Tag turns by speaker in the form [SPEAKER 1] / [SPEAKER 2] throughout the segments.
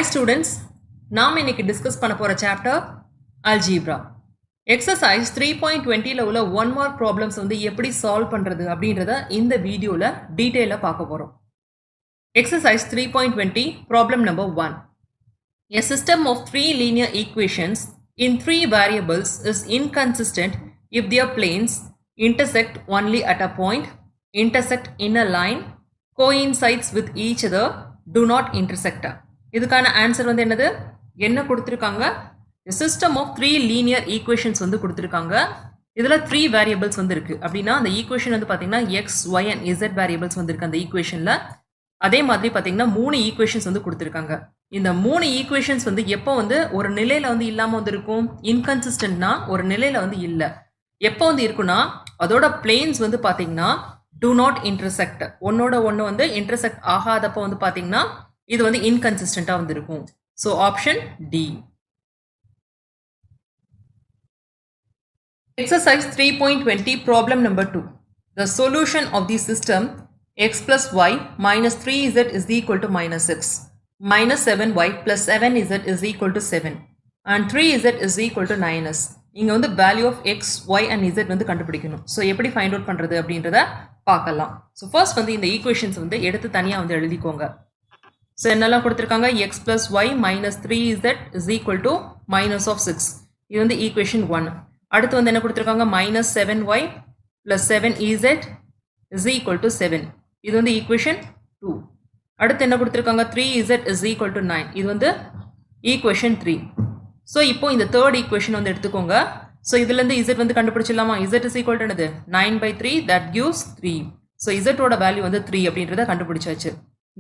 [SPEAKER 1] students, நாம் இன்னைக்கு discuss பண்ண போற சாப்டர் அல்ஜீப்ரா. எக்ஸசைஸ் 3.20ல உள்ள 1 மார்க் ப்ராப்ளம்ஸ் வந்து எப்படி சால்வ் பண்றது அப்படின்றத இந்த வீடியோல டீடைலா பார்க்க போறோம். Exercise 3.20 problem number 1. A system of 3 linear equations in 3 variables is inconsistent if their planes intersect only at a point, intersect in a line, coincides with each other, do not intersect. இதுக்கான answer வந்து என்னது? என்ன கொடுத்திருக்காங்க? A system of 3 linear equations வந்து கொடுத்திருக்காங்க. இதுல 3 variables வந்து இருக்கு. அப்படின்னா அந்த ஈக்குவேஷன் வந்து பாத்தீங்கன்னா x, y and z variables வந்து இருக்கு அந்த ஈக்குவேஷன்ல. அதே மாதிரி பாத்தீங்கன்னா 3 ஈக்குவேஷன்ஸ் வந்து கொடுத்திருக்காங்க. இந்த 3 ஈக்குவேஷன்ஸ் வந்து எப்போ வந்து ஒரு நிலையில வந்து இல்லாம வந்து இருக்கும்? இன்கன்சிஸ்டன்ட்னா ஒரு நிலையில வந்து இல்ல. எப்போ வந்து இருக்குன்னா அதோட பிளேன்ஸ் வந்து பாத்தீங்கன்னா do not intersect. ஒன்னோட ஒன்னு வந்து intersect ஆகாதப்போ வந்து பாத்தீங்கன்னா இது வந்து இன்கன்சிஸ்டன்ட்டா வந்து இருக்கும். So option D. Exercise 3.20 problem number 2. The solution of the system x plus y minus 3z is equal to minus 6, minus 7y plus 7z is equal to 7 and 3z is equal to 9s. இங்க வந்து value of x, y and z வந்து கண்டுபிடிக்கணும். So எப்படி find out பண்றது அப்படின்றத பார்க்கலாம். So first வந்து இந்த ஈக்குவேஷன்ஸ் வந்து எடுத்து தனியா வந்து எழுதிக்கோங்க. ஸோ என்னெல்லாம் கொடுத்துருக்காங்க? x plus y minus 3z is equal to minus of 6. இது வந்து ஈக்குவேஷன் 1. அடுத்து வந்து என்ன கொடுத்துருக்காங்க? minus 7y plus 7ez is equal to 7. இது வந்து ஈக்குவேஷன் 2. அடுத்து என்ன கொடுத்துருக்காங்க? 3z is equal to 9. இது வந்து ஈக்குவேஷன் 3. ஸோ இப்போ இந்த தேர்ட் ஈக்குவேஷன் வந்து எடுத்துக்கோங்க. ஸோ இதுலேருந்து z வந்து கண்டுபிடிச்சிடலாமா? z is equal to என்னது? 9/3 that gives 3. ஸோ z-ஓட வேல்யூ வந்து 3 அப்படின்றத கண்டுபிடிச்சாச்சு.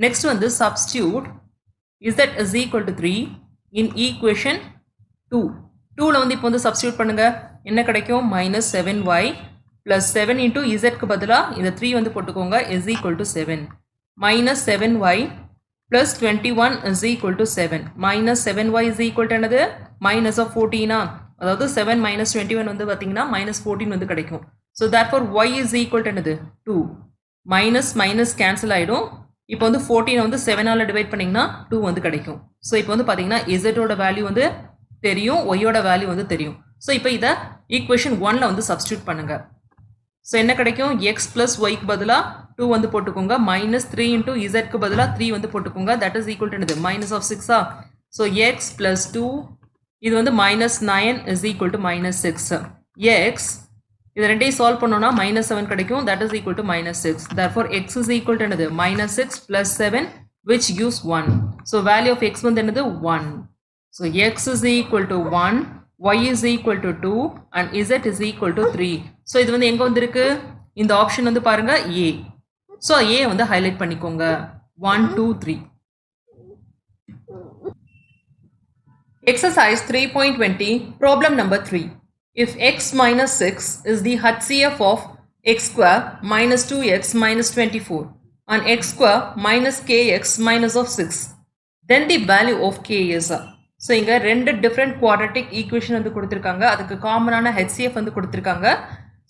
[SPEAKER 1] நெக்ஸ்ட் வந்து substitute z is equal to 3 in equation 2. 2ல வந்து இப்போ வந்து substitute பண்ணுங்க. என்ன கிடைக்கும்? minus 7y plus 7 into zக்கு பதிலா இந்த 3 வந்து போட்டுக்கோங்க is equal to 7. minus 7y plus 21 is equal to 7. minus 7y is equal to என்னது? minus of 14. அதாவது 7 minus 21 வந்து பார்த்தீங்கன்னா minus 14 வந்து கிடைக்கும். So therefore y is equal to என்னது? 2. minus minus cancel ஆயிடும். இப்போ வந்து 14 வந்து 7ஆல டிவைட் பண்ணீங்கன்னா 2 வந்து கிடைக்கும். ஸோ இப்போ வந்து பார்த்தீங்கன்னா z-ஓட வேல்யூ வந்து தெரியும், y-ஓட வேல்யூ வந்து தெரியும். ஸோ இப்போ இதை ஈக்குவேஷன் 1ல வந்து சப்ஸ்டியூட் பண்ணுங்க. ஸோ என்ன கிடைக்கும்? x plus y-க்கு பதிலாக 2 வந்து போட்டுக்கோங்க. minus 3 into z-க்கு பதிலாக 3 வந்து போட்டுக்கோங்க. தட் இஸ் ஈக்குவல் டு என்னது? minus of 6. So x plus 2 இது வந்து minus 9 is equal to minus 6. x இது ரெண்டையும் சால்வ் பண்ணோம்னா minus 7 கிடைக்கும். that is equal to minus 6. therefore x is equal to என்னது? minus 6 plus 7 which gives 1. so value of x வந்து என்னது? 1. so x is equal to 1, y is equal to 2 and z is equal to 3. so இது வந்து எங்க வந்திருக்கு? இந்த option வந்து பாருங்க a. so a வந்து ஹைலைட் பண்ணிக்கோங்க. 1 2 3. Exercise 3.20 problem number 3. If x minus 6 is the HCF of x square minus 2x minus 24 and x square minus kx minus of 6, then the value of k is. So இங்கே 2 different quadratic equation வந்து கொடுத்துருக்காங்க. அதுக்கு காமனான HCF வந்து கொடுத்துருக்காங்க.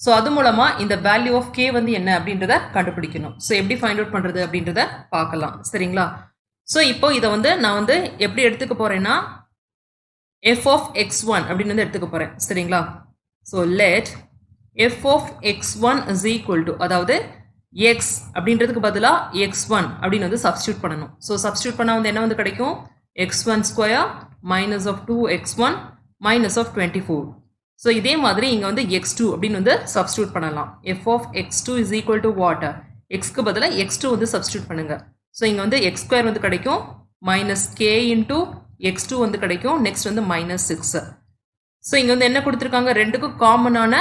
[SPEAKER 1] So அது மூலமாக இந்த வேல்யூ ஆஃப் கே வந்து என்ன அப்படின்றத கண்டுபிடிக்கணும். ஸோ எப்படி ஃபைண்ட் அவுட் பண்ணுறது அப்படின்றத பார்க்கலாம். சரிங்களா? ஸோ இப்போ இதை வந்து நான் வந்து எப்படி எடுத்துக்க போகிறேன்னா f of x1 அப்படின்னு வந்து எடுத்துக்க போகிறேன். சரிங்களா? So let f of x1 is equal to, அதாவது x அப்படின்றதுக்கு பதிலாக x1 அப்படின்னு வந்து சப்ஸ்டியூட் பண்ணணும். ஸோ சப்ஸ்டியூட் பண்ணால் வந்து என்ன வந்து கிடைக்கும்? x1 square minus of 2x1 minus of 24. So இதே மாதிரி இங்கே வந்து x2 அப்படின்னு வந்து சப்ஸ்டியூட் பண்ணலாம். f of x2 is equal to what? xக்கு பதிலாக x2 வந்து சப்ஸ்டியூட் பண்ணுங்க. ஸோ இங்கே வந்து x ஸ்கொயர் வந்து கிடைக்கும், மைனஸ் k இன்டூ x2 வந்து கிடைக்கும். நெக்ஸ்ட் வந்து மைனஸ் 6. ஸோ இங்கே வந்து என்ன கொடுத்துருக்காங்க? ரெண்டுக்கும் காமனான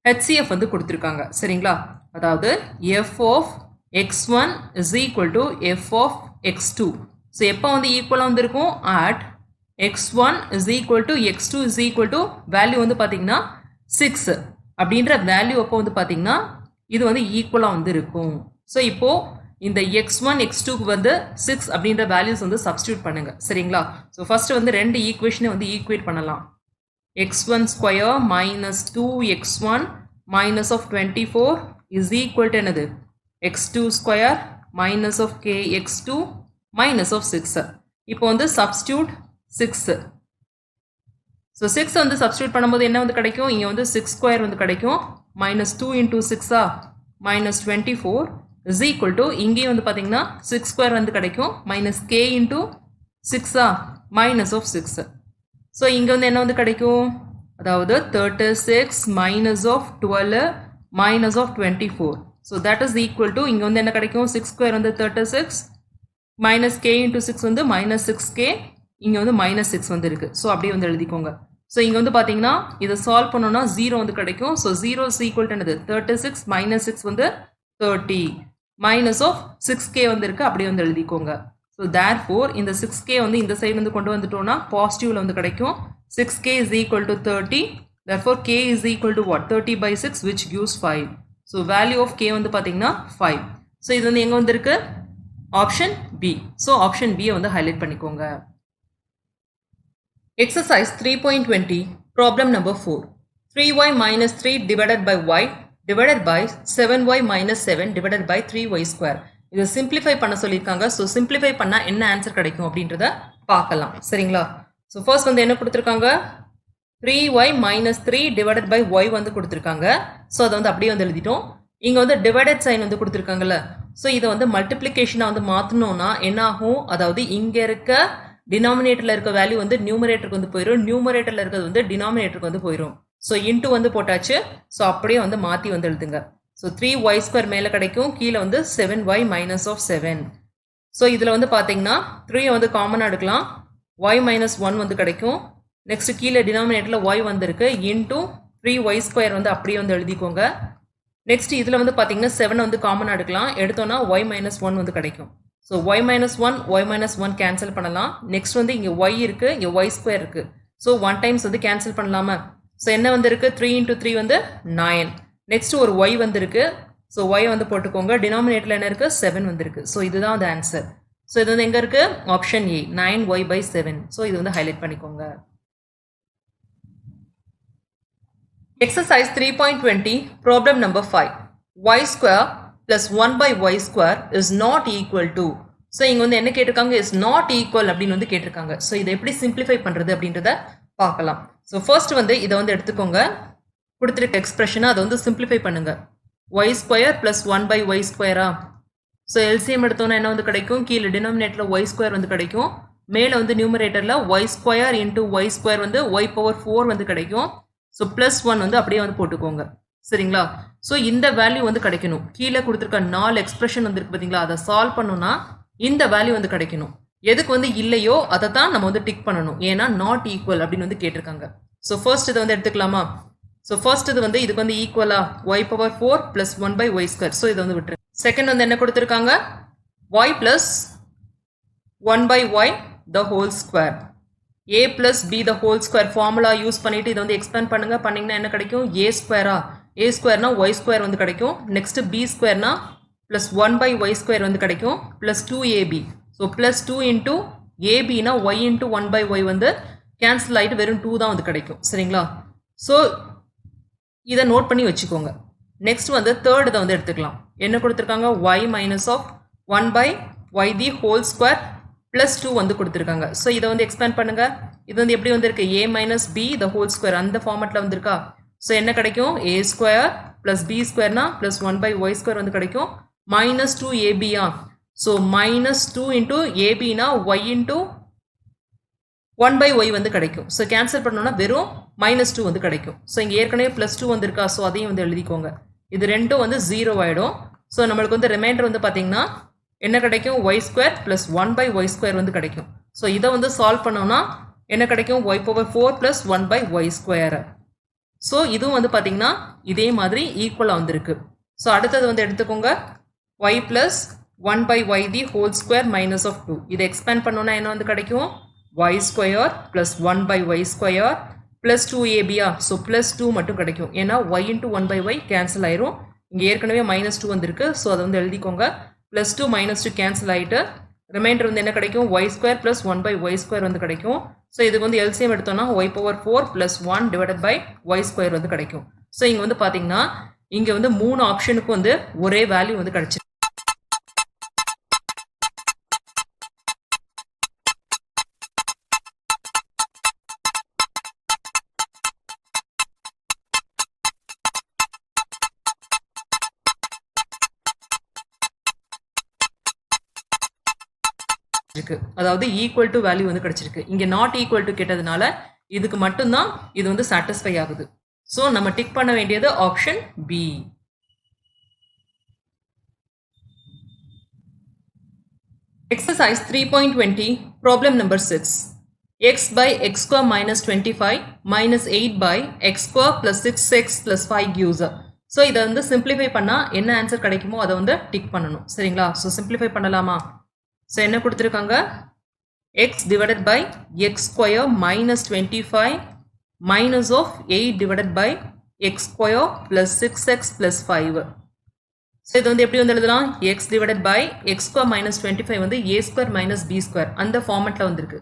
[SPEAKER 1] HCF வந்து கொடுத்துருக்காங்க. சரிங்களா? அதாவது f of x1 is equal to f of x2. So எப்போ வந்து ஈக்குவலாக வந்து இருக்கும்? at x1 is equal to x2 is equal to value வந்து பார்த்தீங்கன்னா 6 அப்படின்ற வேல்யூ அப்போ வந்து பார்த்தீங்கன்னா இது வந்து ஈக்குவலாக வந்து இருக்கும். ஸோ இப்போ இந்த x1 x2க்கு வந்து 6 அப்படின்ற வேல்யூஸ் வந்து சப்ஸ்டியூட் பண்ணுங்க. சரிங்களா? ஸோ ஃபர்ஸ்ட் வந்து ரெண்டு ஈக்குவேஷனை வந்து ஈக்குவேட் பண்ணலாம். x1 square minus 2x1 minus of 24 is equal to என்னது? x2 square minus of kx2 minus of 6. இப்போ வந்து substitute 6. So 6 வந்து substitute பண்ணும்போது என்ன வந்து கிடைக்கும்? இங்க வந்து 6 square வந்து கிடைக்கும். minus 2 into 6 minus 24 is equal to இங்கே வந்து பாத்தீங்கன்னா 6 square வந்து கிடைக்கும். minus k into 6 minus of 6. So இங்க வந்து என்ன வந்து கிடைக்கும்? அதாவது 36 minus of 12 minus of 24. So that is equal to இங்க வந்து என்ன கிடைக்கும்? 6 square வந்து 36 minus k into 6 வந்து minus 6k, இங்க வந்து minus 6 வந்து இருக்கு. So அப்படியே வந்து எழுதிக்கோங்க. So இங்க வந்து பாத்தீங்கன்னா இதை சால்வ் பண்ணோம்னா 0 வந்து கிடைக்கும். So 0 is equal to என்னது? 36 minus 6 வந்து 30 minus of 6k வந்து இருக்கு. அப்படியே வந்து எழுதிக்கோங்க. So therefore இந்த 6k வந்து இந்த சைடு வந்து கொண்டு வந்துட்டோம்னா பாசிட்டிவ்ல வந்து கிடைக்கும். 6k is equal to 30. Therefore k is equal to what? 30 by 6 which gives 5. So value of k வந்து பாத்தீங்கன்னா 5. So இது வந்து எங்க வந்து இருக்கு? Option B. So option B வந்து highlight பண்ணிக்கோங்க. Exercise 3.20 problem number 4. 3y minus 3 divided by y divided by 7y minus 7 divided by 3y square. இதை simplify பண்ண சொல்லியிருக்காங்க. So simplify பண்ணா என்ன answer கிடைக்கும் அப்படின்றத பார்க்கலாம். சரிங்களா? So first வந்து என்ன கொடுத்திருக்காங்க? 3y minus 3 divided by y வந்து கொடுத்திருக்காங்க. So அதை வந்து அப்படியே வந்து எழுதிட்டோம். இங்க வந்து divided sign வந்து கொடுத்திருக்காங்கல்ல. So இதை வந்து multiplication வந்து மாத்தணும்னா என்ன ஆகும்? அதாவது இங்க இருக்க denominatorல இருக்க வேல்யூ வந்து நியூமரேட்டருக்கு வந்து போயிடும். நியூமரேட்டர்ல இருக்கிறது வந்து டினாமினேட்டருக்கு வந்து போயிடும். ஸோ இன்ட்டு வந்து போட்டாச்சு. ஸோ அப்படியே வந்து மாற்றி வந்து எழுதுங்க. ஸோ 3y ஸ்கொயர் மேலே கிடைக்கும், கீழே வந்து 7y மைனஸ் ஆஃப் 7. ஸோ இதில் வந்து பார்த்தீங்கன்னா 3 வந்து காமனாக எடுக்கலாம். y மைனஸ் 1 வந்து கிடைக்கும். நெக்ஸ்ட் கீழே டினாமினேட்டரில் y வந்துருக்கு. இன்ட்டு 3y ஸ்கொயர் வந்து அப்படியே வந்து எழுதிக்கோங்க. நெக்ஸ்ட் இதில் வந்து பார்த்தீங்கன்னா 7 வந்து காமனாக எடுக்கலாம். எடுத்தோன்னா y மைனஸ் 1 வந்து கிடைக்கும். ஸோ y மைனஸ் 1 கேன்சல் பண்ணலாம். நெக்ஸ்ட் வந்து இங்கே y இருக்குது, இங்கே y ஸ்கொயர் இருக்குது. ஸோ 1 டைம்ஸ் வந்து கேன்சல் பண்ணலாமா? ஸோ என்ன வந்துருக்கு? 3 into 3 வந்து 9. நெக்ஸ்ட் ஒரு y வந்துருக்கு. ஸோ y வந்து போட்டுக்கோங்க. டினாமினேட்டரில் என்ன இருக்குது? 7 வந்துருக்கு. ஸோ இதுதான் அந்த ஆன்சர். ஸோ இது வந்து எங்கே இருக்குது? Option A 9y by 7. So இது வந்து ஹைலைட் பண்ணிக்கோங்க. Exercise 3.20 problem number 5. y square plus 1 by y square is not equal to. So இங்கே வந்து என்ன கேட்டிருக்காங்க? is not equal அப்படின்னு வந்து கேட்டிருக்காங்க. ஸோ இதை எப்படி சிம்பிளிஃபை பண்ணுறது அப்படின்றத பார்க்கலாம். ஸோ ஃபர்ஸ்ட் வந்து இதை வந்து எடுத்துக்கோங்க. கொடுத்துருக்க எக்ஸ்பிரஷனை அதை வந்து சிம்பிளிஃபை பண்ணுங்க. y square plus 1 by y ஸ்கொயரா? ஸோ எல்சிஎம் எடுத்தோன்னா என்ன வந்து கிடைக்கும்? கீழே டினாமினேட்டரில் y ஸ்கொயர் வந்து கிடைக்கும். மேலே வந்து நியூமரேட்டரில் y square into y square வந்து y பவர் 4 வந்து கிடைக்கும். ஸோ ப்ளஸ் 1 வந்து அப்படியே வந்து போட்டுக்கோங்க. சரிங்களா? ஸோ இந்த வேல்யூ வந்து கிடைக்கணும். கீழே கொடுத்துருக்க 4 எக்ஸ்பிரஷன் வந்துருக்கு பார்த்தீங்களா? அதை சால்வ் பண்ணணும்னா இந்த வேல்யூ வந்து கிடைக்கணும். எதுக்கு வந்து இல்லையோ அதை தான் நம்ம வந்து டிக் பண்ணணும். ஏன்னா நாட் ஈக்குவல் அப்படின்னு வந்து கேட்டிருக்காங்க. ஸோ ஃபர்ஸ்ட் இதை வந்து எடுத்துக்கலாமா? ஸோ ஃபர்ஸ்ட் இது வந்து இதுக்கு வந்து ஈக்குவலா y power 4 plus 1 by y square. So இதை வந்து விட்டுரு. செகண்ட் வந்து என்ன கொடுத்துருக்காங்க? y plus 1 by y the whole square. a plus b the whole square formula use பண்ணிட்டு இதை வந்து எக்ஸ்பேண்ட் பண்ணுங்க. பண்ணிங்கன்னா என்ன கிடைக்கும்? a ஸ்கொயரா? a ஸ்கொயர்னா y ஸ்கொயர் வந்து கிடைக்கும். நெக்ஸ்ட் b ஸ்கொயர்னா ப்ளஸ் 1 by y ஸ்கொயர் வந்து கிடைக்கும். Plus 2ab. So plus 2 into ஏபினா y இன்ட்டு 1 by y வந்து கேன்சல் ஆகிட்டு வெறும் 2 தான் வந்து கிடைக்கும். சரிங்களா? ஸோ இதை நோட் பண்ணி வச்சுக்கோங்க. நெக்ஸ்ட் வந்து தேர்ட் இதை வந்து எடுத்துக்கலாம். என்ன கொடுத்துருக்காங்க? y minus of 1 by y the whole square plus 2 வந்து கொடுத்துருக்காங்க. ஸோ இதை வந்து எக்ஸ்பேண்ட் பண்ணுங்க. இது வந்து எப்படி வந்திருக்கு? a minus b the whole square அந்த ஃபார்மெட்டில் வந்திருக்கா? ஸோ என்ன கிடைக்கும்? a ஸ்கொயர் ப்ளஸ் பி ஸ்கொயர்னா ப்ளஸ் 1 by y ஸ்கொயர் வந்து கிடைக்கும். மைனஸ் 2 ஏபியா? ஸோ மைனஸ் 2 இன்ட்டு ஏபினா y இன்ட்டு 1 by y வந்து கிடைக்கும். ஸோ கேன்சல் பண்ணோம்னா வெறும் மைனஸ் 2 வந்து கிடைக்கும். ஸோ இங்கே ஏற்கனவே ப்ளஸ் 2 வந்துருக்கா? ஸோ அதையும் வந்து எழுதிக்கோங்க. இது ரெண்டும் வந்து 0 ஆகிடும். ஸோ நம்மளுக்கு வந்து ரிமைண்டர் வந்து பார்த்தீங்கன்னா என்ன கிடைக்கும்? y square plus 1 by y square வந்து கிடைக்கும். ஸோ இதை வந்து சால்வ் பண்ணோம்னா என்ன கிடைக்கும்? y power 4 plus 1 by y square. So இதுவும் வந்து பார்த்தீங்கன்னா இதே மாதிரி ஈக்குவலாக வந்திருக்கு. ஸோ அடுத்தது வந்து எடுத்துக்கோங்க. y plus 1 by y the whole square minus of 2. இதை எக்ஸ்பேண்ட் பண்ணோன்னா என்ன வந்து கிடைக்கும்? y square plus 1 by y square plus 2abயா? ஸோ ப்ளஸ் 2 மட்டும் கிடைக்கும். ஏன்னா y into 1 by y cancel ஆயிரும். இங்கே ஏற்கனவே மைனஸ் 2 வந்துருக்கு. ஸோ அதை வந்து எழுதிக்கோங்க. ப்ளஸ் 2 மைனஸ் 2 கேன்சல் ஆகிட்டு ரிமைண்டர் வந்து என்ன கிடைக்கும்? y square plus 1 by y square வந்து கிடைக்கும். ஸோ இதுக்கு வந்து எல்சிஎம் எடுத்தோம்னா y power 4 plus 1 divided by y square வந்து கிடைக்கும். ஸோ இங்கே வந்து பார்த்தீங்கன்னா இங்கே வந்து 3 ஆப்ஷனுக்கு வந்து ஒரே வேல்யூ வந்து கிடைச்சிருக்கு. இருக்கு, அதாவது ஈக்குவல் டு வேல்யூ வந்து கிடைச்சிருக்கு. இங்க நாட் ஈக்குவல் டு கேட்டதுனால இதுக்கு மட்டும்தான் இது வந்து சாட்டிஸ்ஃபை ஆகுது. ஸோ நம்ம டிக் பண்ண வேண்டியது option B. Exercise 3.20 problem number 6. X by x square minus 25 minus 8 by x square plus 6x plus 5 gives. So இதை வந்து சிம்பிளிஃபை பண்ணால் என்ன ஆன்சர் கிடைக்குமோ அதை வந்து டிக் பண்ணணும். சரிங்களா? ஸோ சிம்பிளிஃபை பண்ணலாமா? ஸோ என்ன கொடுத்துருக்காங்க? x divided by x square minus 25 minus of 8 divided by x square plus 6x plus 5. So இது வந்து எப்படி வந்து எழுதலாம்? x divided by x square minus 25 வந்து a square minus b square அந்த ஃபார்மெட்டில் வந்துருக்கு.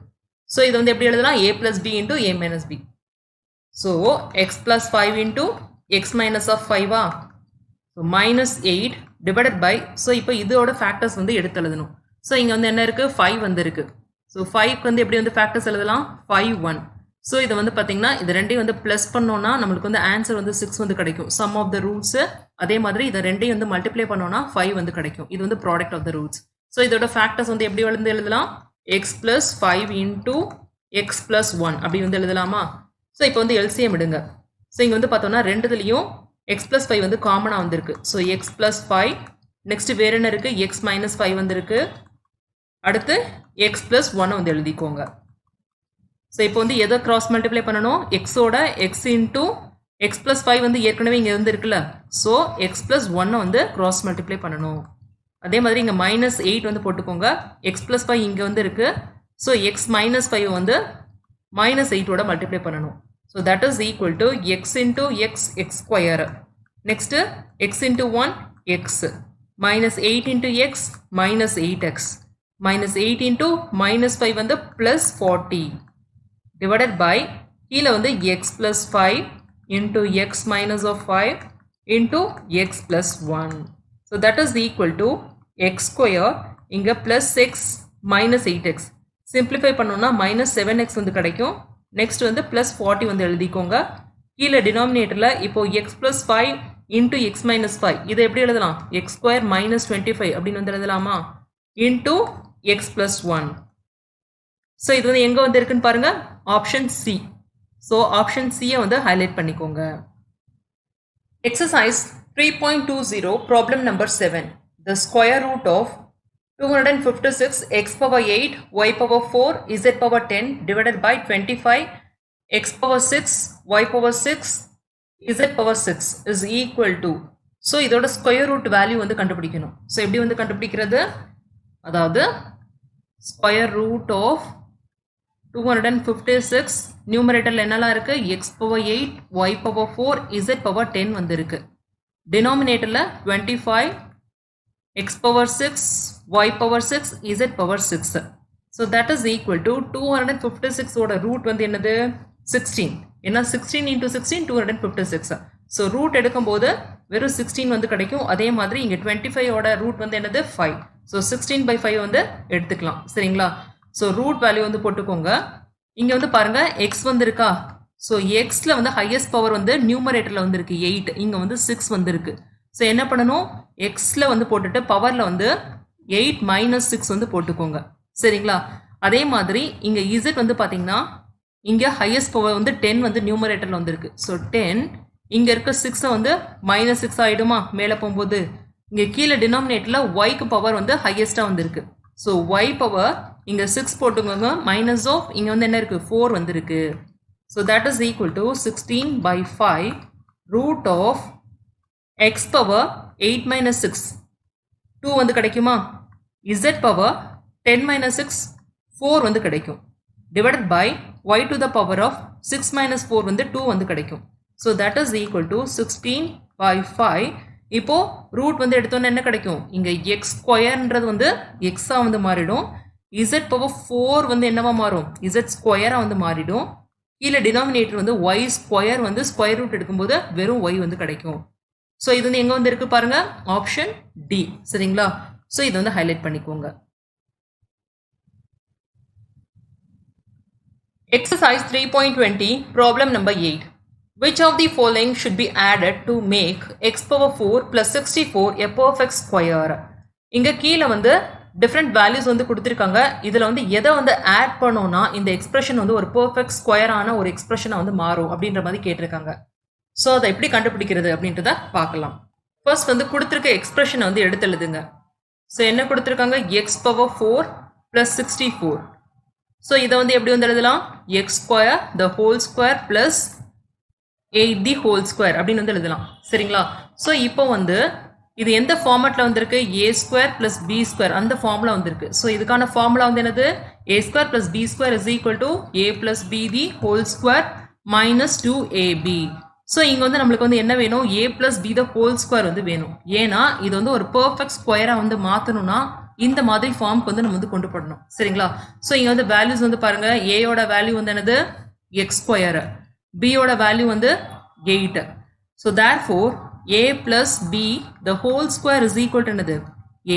[SPEAKER 1] ஸோ இது வந்து எப்படி எழுதலாம்? a plus b into a minus b. So x plus 5 into x minus of 5 so minus 8 divided by, so இப்போ இதோட factors வந்து எடுத்து எழுதணும். ஸோ இங்கே வந்து என்ன இருக்குது? 5 வந்து இருக்குது. ஸோ 5க்கு வந்து எப்படி வந்து ஃபேக்டர்ஸ் எழுதலாம்? 5 1. ஸோ இது வந்து பார்த்தீங்கன்னா இது ரெண்டையும் வந்து ப்ளஸ் பண்ணோன்னா நம்மளுக்கு வந்து ஆன்சர் வந்து 6 வந்து கிடைக்கும். Sum of the roots. அதே மாதிரி இதை ரெண்டையும் வந்து மல்டிப்ளை பண்ணோன்னா 5 வந்து கிடைக்கும். இது வந்து product of the roots. So இதோட ஃபேக்டர்ஸ் வந்து எப்படி வந்து எழுதலாம்? X plus 5 into x plus 1 அப்படி வந்து எழுதலாமா? ஸோ இப்போ வந்து எல்சிஎம் எடுங்க. ஸோ இங்கே வந்து பார்த்தோன்னா ரெண்டுத்துலேயும் எக்ஸ் ப்ளஸ் 5 வந்து காமனாக வந்திருக்கு. ஸோ எக்ஸ் ப்ளஸ் 5, நெக்ஸ்ட் வேறு என்ன இருக்குது? எக்ஸ் மைனஸ் 5 வந்துருக்கு. அடுத்து எக்ஸ் ப்ளஸ் 1 வந்து எழுதிக்கோங்க. ஸோ இப்போ வந்து எதை கிராஸ் மல்டிப்ளை பண்ணணும்? எக்ஸோட எக்ஸ் இன்டூ எக்ஸ் ப்ளஸ் 5 வந்து ஏற்கனவே இங்கே வந்து இருக்குல்ல. ஸோ எக்ஸ் ப்ளஸ் 1 வந்து கிராஸ் மல்டிப்ளை பண்ணணும். அதே மாதிரி இங்கே மைனஸ் 8 வந்து போட்டுக்கோங்க. எக்ஸ் ப்ளஸ் 5 இங்கே வந்து இருக்குது. ஸோ எக்ஸ் மைனஸ் 5 வந்து மைனஸ் 8ஓட மல்டிப்ளை பண்ணணும். So that is equal to X into X X square. Next X into 1 X minus 8 into X minus 8x minus 8 into minus 5 வந்து ப்ளஸ் 40 divided by கீழே வந்து x plus 5 into x minus of 5 into x plus 1. So that is equal to x square இங்க plus x minus 8x. Simplify பண்ணோம்னா minus 7x வந்து கிடைக்கும். Next வந்து plus 40 வந்து எழுதிக்கோங்க. கீழே denominatorல இப்போ x plus 5 into x minus 5. இதை எப்படி எழுதலாம்? x square minus 25 அப்படின்னு வந்து எழுதலாமா? into x plus 1. ஸோ இது வந்து எங்கே வந்து இருக்குன்னு பாருங்க, ஆப்ஷன் சி. ஸோ ஆப்ஷன் சியை வந்து ஹைலைட் பண்ணிக்கோங்க. Exercise 3.20 problem number 7. The square root of 256 x power 8 y power 4 z power 10 divided by 25 x power 6 y power 6 z power 6 is equal to. So இதோட ஸ்கொயர் ரூட் வேல்யூ வந்து கண்டுபிடிக்கணும். So எப்படி வந்து கண்டுபிடிக்கிறது? அதாவது ஸ்கொயர் ரூட் ஆஃப் 256 நியூமரேட்டர்ல என்னெல்லாம் இருக்கு? x power 8 y power 4 z power 10 வந்து இருக்கு. டினாமினேட்டர்ல 25 x power 6 y power 6 z power 6. So that is equal to 256 ஓட ரூட் வந்து என்னது? 16. ஏன்னா 16 இன்டூ 16 256. ஸோ ரூட் எடுக்கும்போது வெறும் 16 வந்து கிடைக்கும். அதே மாதிரி இங்கே 25 ஓட ரூட் வந்து என்னது? 5. ஸோ 16/5 வந்து எடுத்துக்கலாம். சரிங்களா? ஸோ ரூட் வேல்யூ வந்து போட்டுக்கோங்க. இங்கே வந்து பாருங்க எக்ஸ் வந்து இருக்கா? ஸோ எக்ஸில் வந்து ஹையஸ்ட் பவர் வந்து நியூமரேட்டரில் வந்து இருக்கு 8, இங்கே வந்து 6 வந்து இருக்கு. ஸோ என்ன பண்ணணும்? எக்ஸில் வந்து போட்டுட்டு பவரில் வந்து 8 மைனஸ் 6 வந்து போட்டுக்கோங்க. சரிங்களா? அதே மாதிரி இங்கே இசட் வந்து பார்த்தீங்கன்னா இங்கே ஹையஸ்ட் பவர் வந்து 10 வந்து நியூமரேட்டரில் வந்து இருக்கு. ஸோ 10 இங்கே இருக்க 6 வந்து மைனஸ் 6 ஆகிடுமா மேலே போகும்போது? இங்கே கீழே டினாமினேட்டரில் ஒய்க்கு பவர் வந்து ஹையஸ்ட்டாக வந்து இருக்கு. ஸோ ஒய் பவர் இங்கே 6 போட்டுக்கோங்க. மைனஸ் ஆஃப் இங்கே வந்து என்ன இருக்குது? 4 வந்து இருக்கு. So that is equal to 16/5 root of x power 8 minus 6 2 வந்து கிடைக்குமா? இசட் பவர் 10 மைனஸ் 6 4 வந்து கிடைக்கும். Divided by y to the power of 6 minus 4 வந்து 2 வந்து கிடைக்கும். So that is equal to 16/5. இப்போ ரூட் வந்து எடுத்தோன்னா என்ன கிடைக்கும்? இங்கே எக்ஸ் ஸ்கொயர்ன்றது வந்து எக்ஸா வந்து மாறிடும். இசட் பவர் 4 வந்து என்னவா மாறும்? இசட் ஸ்கொயரா வந்து மாறிடும். கீழே டினாமினேட்டர் வந்து ஒய் ஸ்கொயர் வந்து ஸ்கொயர் ரூட் எடுக்கும்போது வெறும் ஒய் வந்து கிடைக்கும். ஸோ இது வந்து எங்கே வந்து இருக்கு பாருங்க, ஆப்ஷன் டி. சரிங்களா? ஸோ இது வந்து ஹைலைட் பண்ணிக்கோங்க. Exercise 3.20 problem number 8. Which of the following should be added to make x power 4 plus 64 a perfect square? இங்க கீழே வந்து டிஃப்ரெண்ட் வேல்யூஸ் வந்து கொடுத்துருக்காங்க. இதில் வந்து எதை வந்து ஆட் பண்ணோம்னா இந்த எக்ஸ்பிரஷன் வந்து ஒரு பெர்ஃபெக்ட் ஸ்கொயரான ஒரு எக்ஸ்பிரஷனை வந்து மாறும் அப்படின்ற மாதிரி கேட்டிருக்காங்க. ஸோ அதை எப்படி கண்டுபிடிக்கிறது அப்படின்றத பார்க்கலாம். ஃபர்ஸ்ட் வந்து கொடுத்துருக்க எக்ஸ்பிரஷனை வந்து எடுத்து எழுதுங்க. ஸோ என்ன கொடுத்துருக்காங்க, எக்ஸ் பவர் 4 + 64. ஸோ இதை வந்து எப்படி வந்து எழுதலாம், எக்ஸ் ஸ்கொயர் த ஹோல் ஸ்கொயர் ப்ளஸ் 8 தி ஹோல் ஸ்கொயர் அப்படின்னு வந்து எழுதலாம். சரிங்களா? ஸோ இப்போ வந்து இது எந்த ஃபார்மேட்டில் வந்திருக்கு, a square plus b square அந்த ஃபார்முலா வந்திருக்கு. ஸோ இதுக்கான ஃபார்முலா வந்து என்னது, a square plus b square is equal to a plus b the whole square minus 2ab. So இங்கே வந்து நம்மளுக்கு வந்து என்ன வேணும், a plus b the whole square வந்து வேணும். ஏன்னா இது வந்து ஒரு பர்ஃபெக்ட் ஸ்கொயராக வந்து மாற்றணும்னா இந்த மாதிரி ஃபார்முக்கு வந்து நம்ம வந்து கொண்டு போடணும். சரிங்களா? ஸோ இங்கே வந்து வேல்யூஸ் வந்து பாருங்க, ஏயோட வேல்யூ வந்து என்னது எக்ஸ் ஸ்கொயர், பியோட வேல்யூ வந்து 8. So therefore a plus b the whole square is equal to என்னது,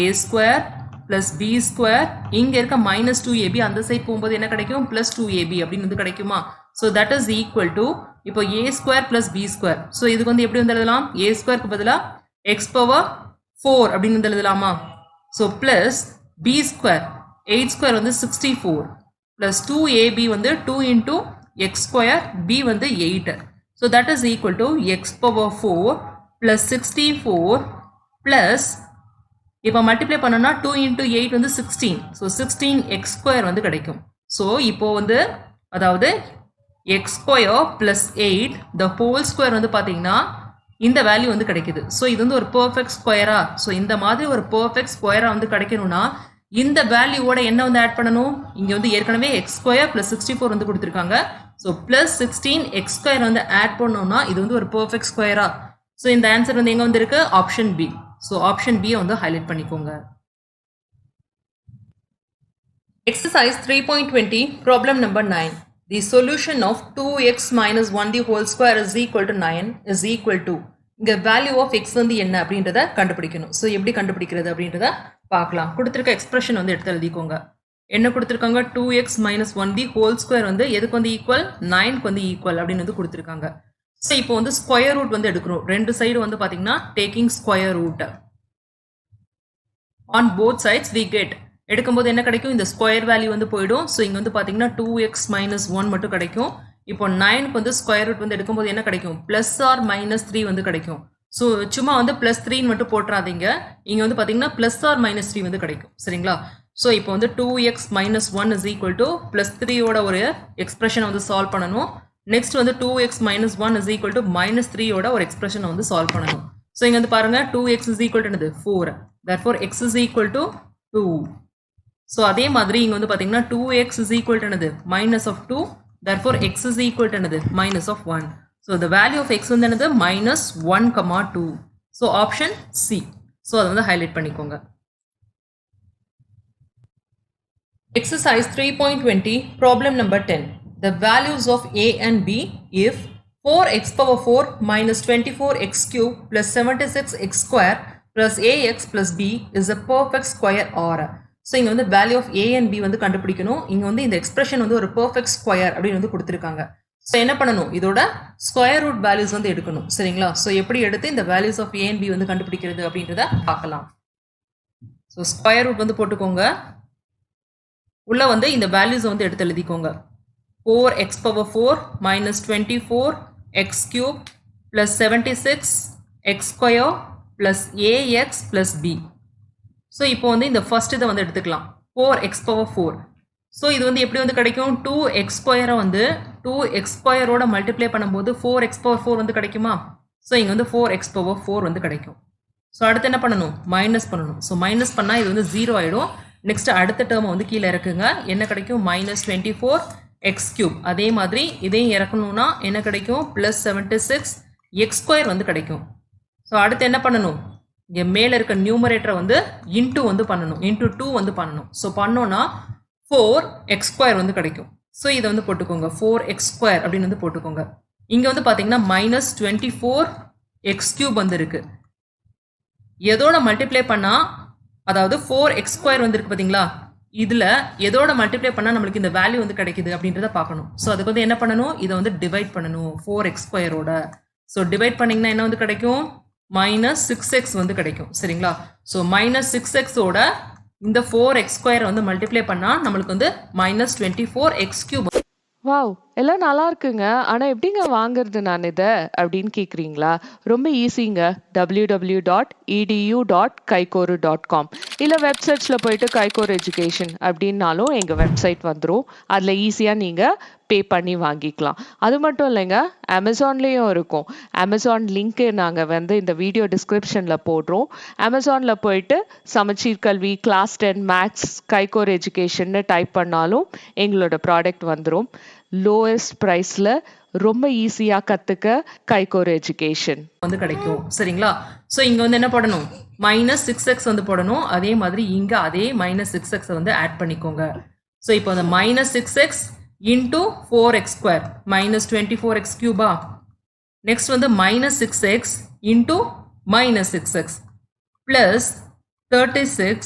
[SPEAKER 1] a square plus b square, இங்க இருக்க minus 2ab அந்த சைட் போகும்போது என்ன கிடைக்கும், plus 2ab அப்படின்னு வந்து கிடைக்குமா. so that is equal to இப்போ a square plus b square. so இதுக்கு வந்து எப்படி வந்து எழுதலாம், a square க்கு பதிலா x power 4 அப்படின்னு வந்து எழுதலாமா. so plus b square 8 square வந்து 64 plus 2ab வந்து 2 into x square, b வந்து 8. so that is equal to x power 4 plus 64 plus இப்போ மல்டிப்ளை பண்ணோம்னா 2 into 8 வந்து 16. ஸோ 16x ஸ்கொயர் வந்து கிடைக்கும். ஸோ இப்போ வந்து அதாவது x ஸ்கொயர் ப்ளஸ் 8 த ஹோல் ஸ்கொயர் வந்து பார்த்தீங்கன்னா இந்த வேல்யூ வந்து கிடைக்குது. ஸோ இது வந்து ஒரு பர்ஃபெக்ட் ஸ்கொயரா. ஸோ இந்த மாதிரி ஒரு பர்ஃபெக்ட் ஸ்கொயரா வந்து கிடைக்கணும்னா இந்த வேல்யூவோட என்ன வந்து ஆட் பண்ணணும், இங்கே வந்து ஏற்கனவே எக்ஸ் ஸ்கொயர் ப்ளஸ் 64 வந்து கொடுத்துருக்காங்க. ஸோ ப்ளஸ் 16x ஸ்கொயர் வந்து ஆட் பண்ணோம்னா இது வந்து ஒரு பர்ஃபெக்ட் ஸ்கொயரா. ஸோ இந்த ஆன்சர் வந்து எங்கே வந்து இருக்கு, ஆப்ஷன் பி. ஸோ ஆப்ஷன் பியை வந்து ஹைலைட் பண்ணிக்கோங்க. Exercise 3.20 problem number 9. The solution of 2x minus 1 the whole square is equal to 9 is equal to, இங்கே வேல்யூ ஆஃப் எக்ஸ் வந்து என்ன அப்படின்றத கண்டுபிடிக்கணும். ஸோ எப்படி கண்டுபிடிக்கிறது அப்படின்றத பார்க்கலாம். கொடுத்துருக்க எக்ஸ்பிரஷன் வந்து எடுத்து எழுதிக்கோங்க. என்ன கொடுத்துருக்காங்க, 2x minus 1 the whole square வந்து எதுக்கு வந்து ஈக்குவல், 9க்கு வந்து ஈக்குவல் அப்படின்னு வந்து கொடுத்துருக்காங்க. ஸோ இப்போ வந்து ஸ்கொயர் ரூட் வந்து எடுக்கிறோம். ரெண்டு சைடு வந்து பார்த்தீங்கன்னா taking square root on both sides we get, எடுக்கும்போது என்ன கிடைக்கும், இந்த ஸ்கொயர் வேல்யூ வந்து போயிடும். ஸோ இங்கே வந்து பார்த்தீங்கன்னா 2x minus 1 மட்டும் கிடைக்கும். இப்போ 9க்கு வந்து ஸ்கொயர் ரூட் வந்து எடுக்கும்போது என்ன கிடைக்கும், ப்ளஸ் ஆர் மைனஸ் 3 வந்து கிடைக்கும். ஸோ சும்மா வந்து ப்ளஸ் 3 மட்டும் போட்டுறாதீங்க, இங்கே வந்து பார்த்தீங்கன்னா ப்ளஸ் ஆர் மைனஸ் 3 வந்து கிடைக்கும். சரிங்களா? ஸோ இப்போ வந்து 2x minus 1 is equal to plus 3யோட ஒரு எக்ஸ்பிரஷனை வந்து சால்வ் பண்ணணும். நெக்ஸ்ட் வந்து 2x minus 1 is equal to minus 3யோட ஒரு எக்ஸ்பிரஷனை வந்து சால்வ் பண்ணணும். ஸோ இங்கே வந்து பாருங்க 2x is equal to என்னது 4. therefore x is equal to 2. So அதே மாதிரி இங்கே வந்து பார்த்தீங்கன்னா 2x is equal to என்னது minus of 2. therefore x is equal to என்னது minus of 1. So the value of x வந்து என்னது minus 1,2. So option C. So அதை வந்து ஹைலைட் பண்ணிக்கோங்க. Exercise 3.20 problem number 10. The values of a and b if 4x power 4 minus 24x cube plus 76x square plus ax plus b is a perfect square or. So இங்கே வந்து value of a and b வந்து கண்டுபிடிக்கணும். இங்கே வந்து இந்த expression வந்து ஒரு perfect square அப்படின்னு வந்து கொடுத்துருக்காங்க. ஸோ என்ன பண்ணணும், இதோட ஸ்கொயர் ரூட் வேல்யூஸ் வந்து எடுக்கணும். சரிங்களா? ஸோ எப்படி எடுத்து இந்த values of a and b வந்து கண்டுபிடிக்கிறது அப்படின்றத பார்க்கலாம். ஸோ ஸ்கொயர் ரூட் வந்து போட்டுக்கோங்க. உள்ள வந்து இந்த வேல்யூஸ் வந்து எடுத்து எழுதிக்கோங்க. 4x power 4 minus 24x cube plus 76x square plus ax plus b. So இப்போ வந்து இந்த ஃபர்ஸ்ட் இதை வந்து எடுத்துக்கலாம், 4x power 4. ஸோ இது வந்து எப்படி வந்து கிடைக்கும், 2x ஸ்கொயரை வந்து 2x ஸ்கொயரோட மல்டிப்ளை பண்ணும்போது 4x power 4 வந்து கிடைக்குமா. ஸோ இங்கே வந்து 4x power 4 வந்து கிடைக்கும். ஸோ அடுத்து என்ன பண்ணணும், மைனஸ் பண்ணணும். ஸோ மைனஸ் பண்ணால் இது வந்து 0 ஆகிடும். நெக்ஸ்ட் அடுத்த டேர்மை வந்து கீழே இறக்குங்க. என்ன கிடைக்கும், minus 24x cube. அதே மாதிரி இதையும் இறக்கணும்னா என்ன கிடைக்கும், ப்ளஸ் 76x ஸ்கொயர் வந்து கிடைக்கும். ஸோ அடுத்து என்ன பண்ணணும், இங்கே மேலே இருக்க நியூமரேட்டரை வந்து இன்டூ வந்து பண்ணணும், இன்டூ 2 வந்து பண்ணணும். ஸோ பண்ணோன்னா 4x ஸ்கொயர் வந்து கிடைக்கும். ஸோ இதை வந்து போட்டுக்கோங்க, 4x ஸ்கொயர் அப்படின்னு வந்து போட்டுக்கோங்க. இங்கே வந்து பார்த்தீங்கன்னா minus 24x cube வந்து இருக்கு. எதோட மல்டிப்ளை பண்ணால், அதாவது 4x ஸ்கொயர் வந்து இருக்கு பார்த்தீங்களா, இதில் எதோட மல்டிப்ளை பண்ணால் நம்மளுக்கு இந்த வேல்யூ வந்து கிடைக்குது அப்படின்றத பார்க்கணும். ஸோ அதுக்கு வந்து என்ன பண்ணணும், இதை வந்து டிவைட் பண்ணணும் 4x ஸ்கொயரோட. ஸோ டிவைட் பண்ணிங்கன்னா என்ன வந்து கிடைக்கும், minus 6x வந்து கிடைக்கும். சரிங்களா? ஸோ minus 6xோட இந்த 4x ஸ்கொயர் வந்து மல்டிப்ளை பண்ணால் நம்மளுக்கு வந்து -24x கியூப்.
[SPEAKER 2] வாவ்! எல்லாம் நல்லா இருக்குங்க. ஆனா எப்படிங்க வாங்குறது நான் இத? அப்படின்னு கேட்குறீங்களா? ரொம்ப ஈஸிங்க. www.edu.kaikoru.com இல்ல வெப்சைட்ஸ்ல போயிட்டு கைகோர் எஜுகேஷன் அப்படின்னாலும் எங்க வெப்சைட் வந்துரும். அதுல ஈஸியா நீங்க பே பண்ணி வாங்கிக்கலாம். அது மட்டும் இல்லைங்க, அமேசான்லயும் இருக்கும். அமேசான் லிங்க் நாங்க வந்து இந்த வீடியோ டிஸ்கிரிப்ஷன்ல போடுறோம். அமேசான்ல போயிட்டு சமச்சீர் கல்வி கிளாஸ் 10 மேத்ஸ் கைகோர் எஜுகேஷன்னு டைப் பண்ணாலும் எங்களோட ப்ராடக்ட் வந்துரும். லோயஸ்ட் ப்ரைஸ்ல ரொம்ப ஈஸியா கத்துக்க கைகோர் எஜுகேஷன்
[SPEAKER 1] வந்து கிடைக்கும். சரிங்களா? ஸோ இங்க வந்து என்ன போடணும்? -6x வந்து போடணும். அதே மாதிரி இங்க அதே -6x வந்து ஆட் பண்ணிக்கோங்க. ஸோ இப்போ அந்த -6x into 4x square -24x Cuba. Next வந்து -6x into -6x plus 36x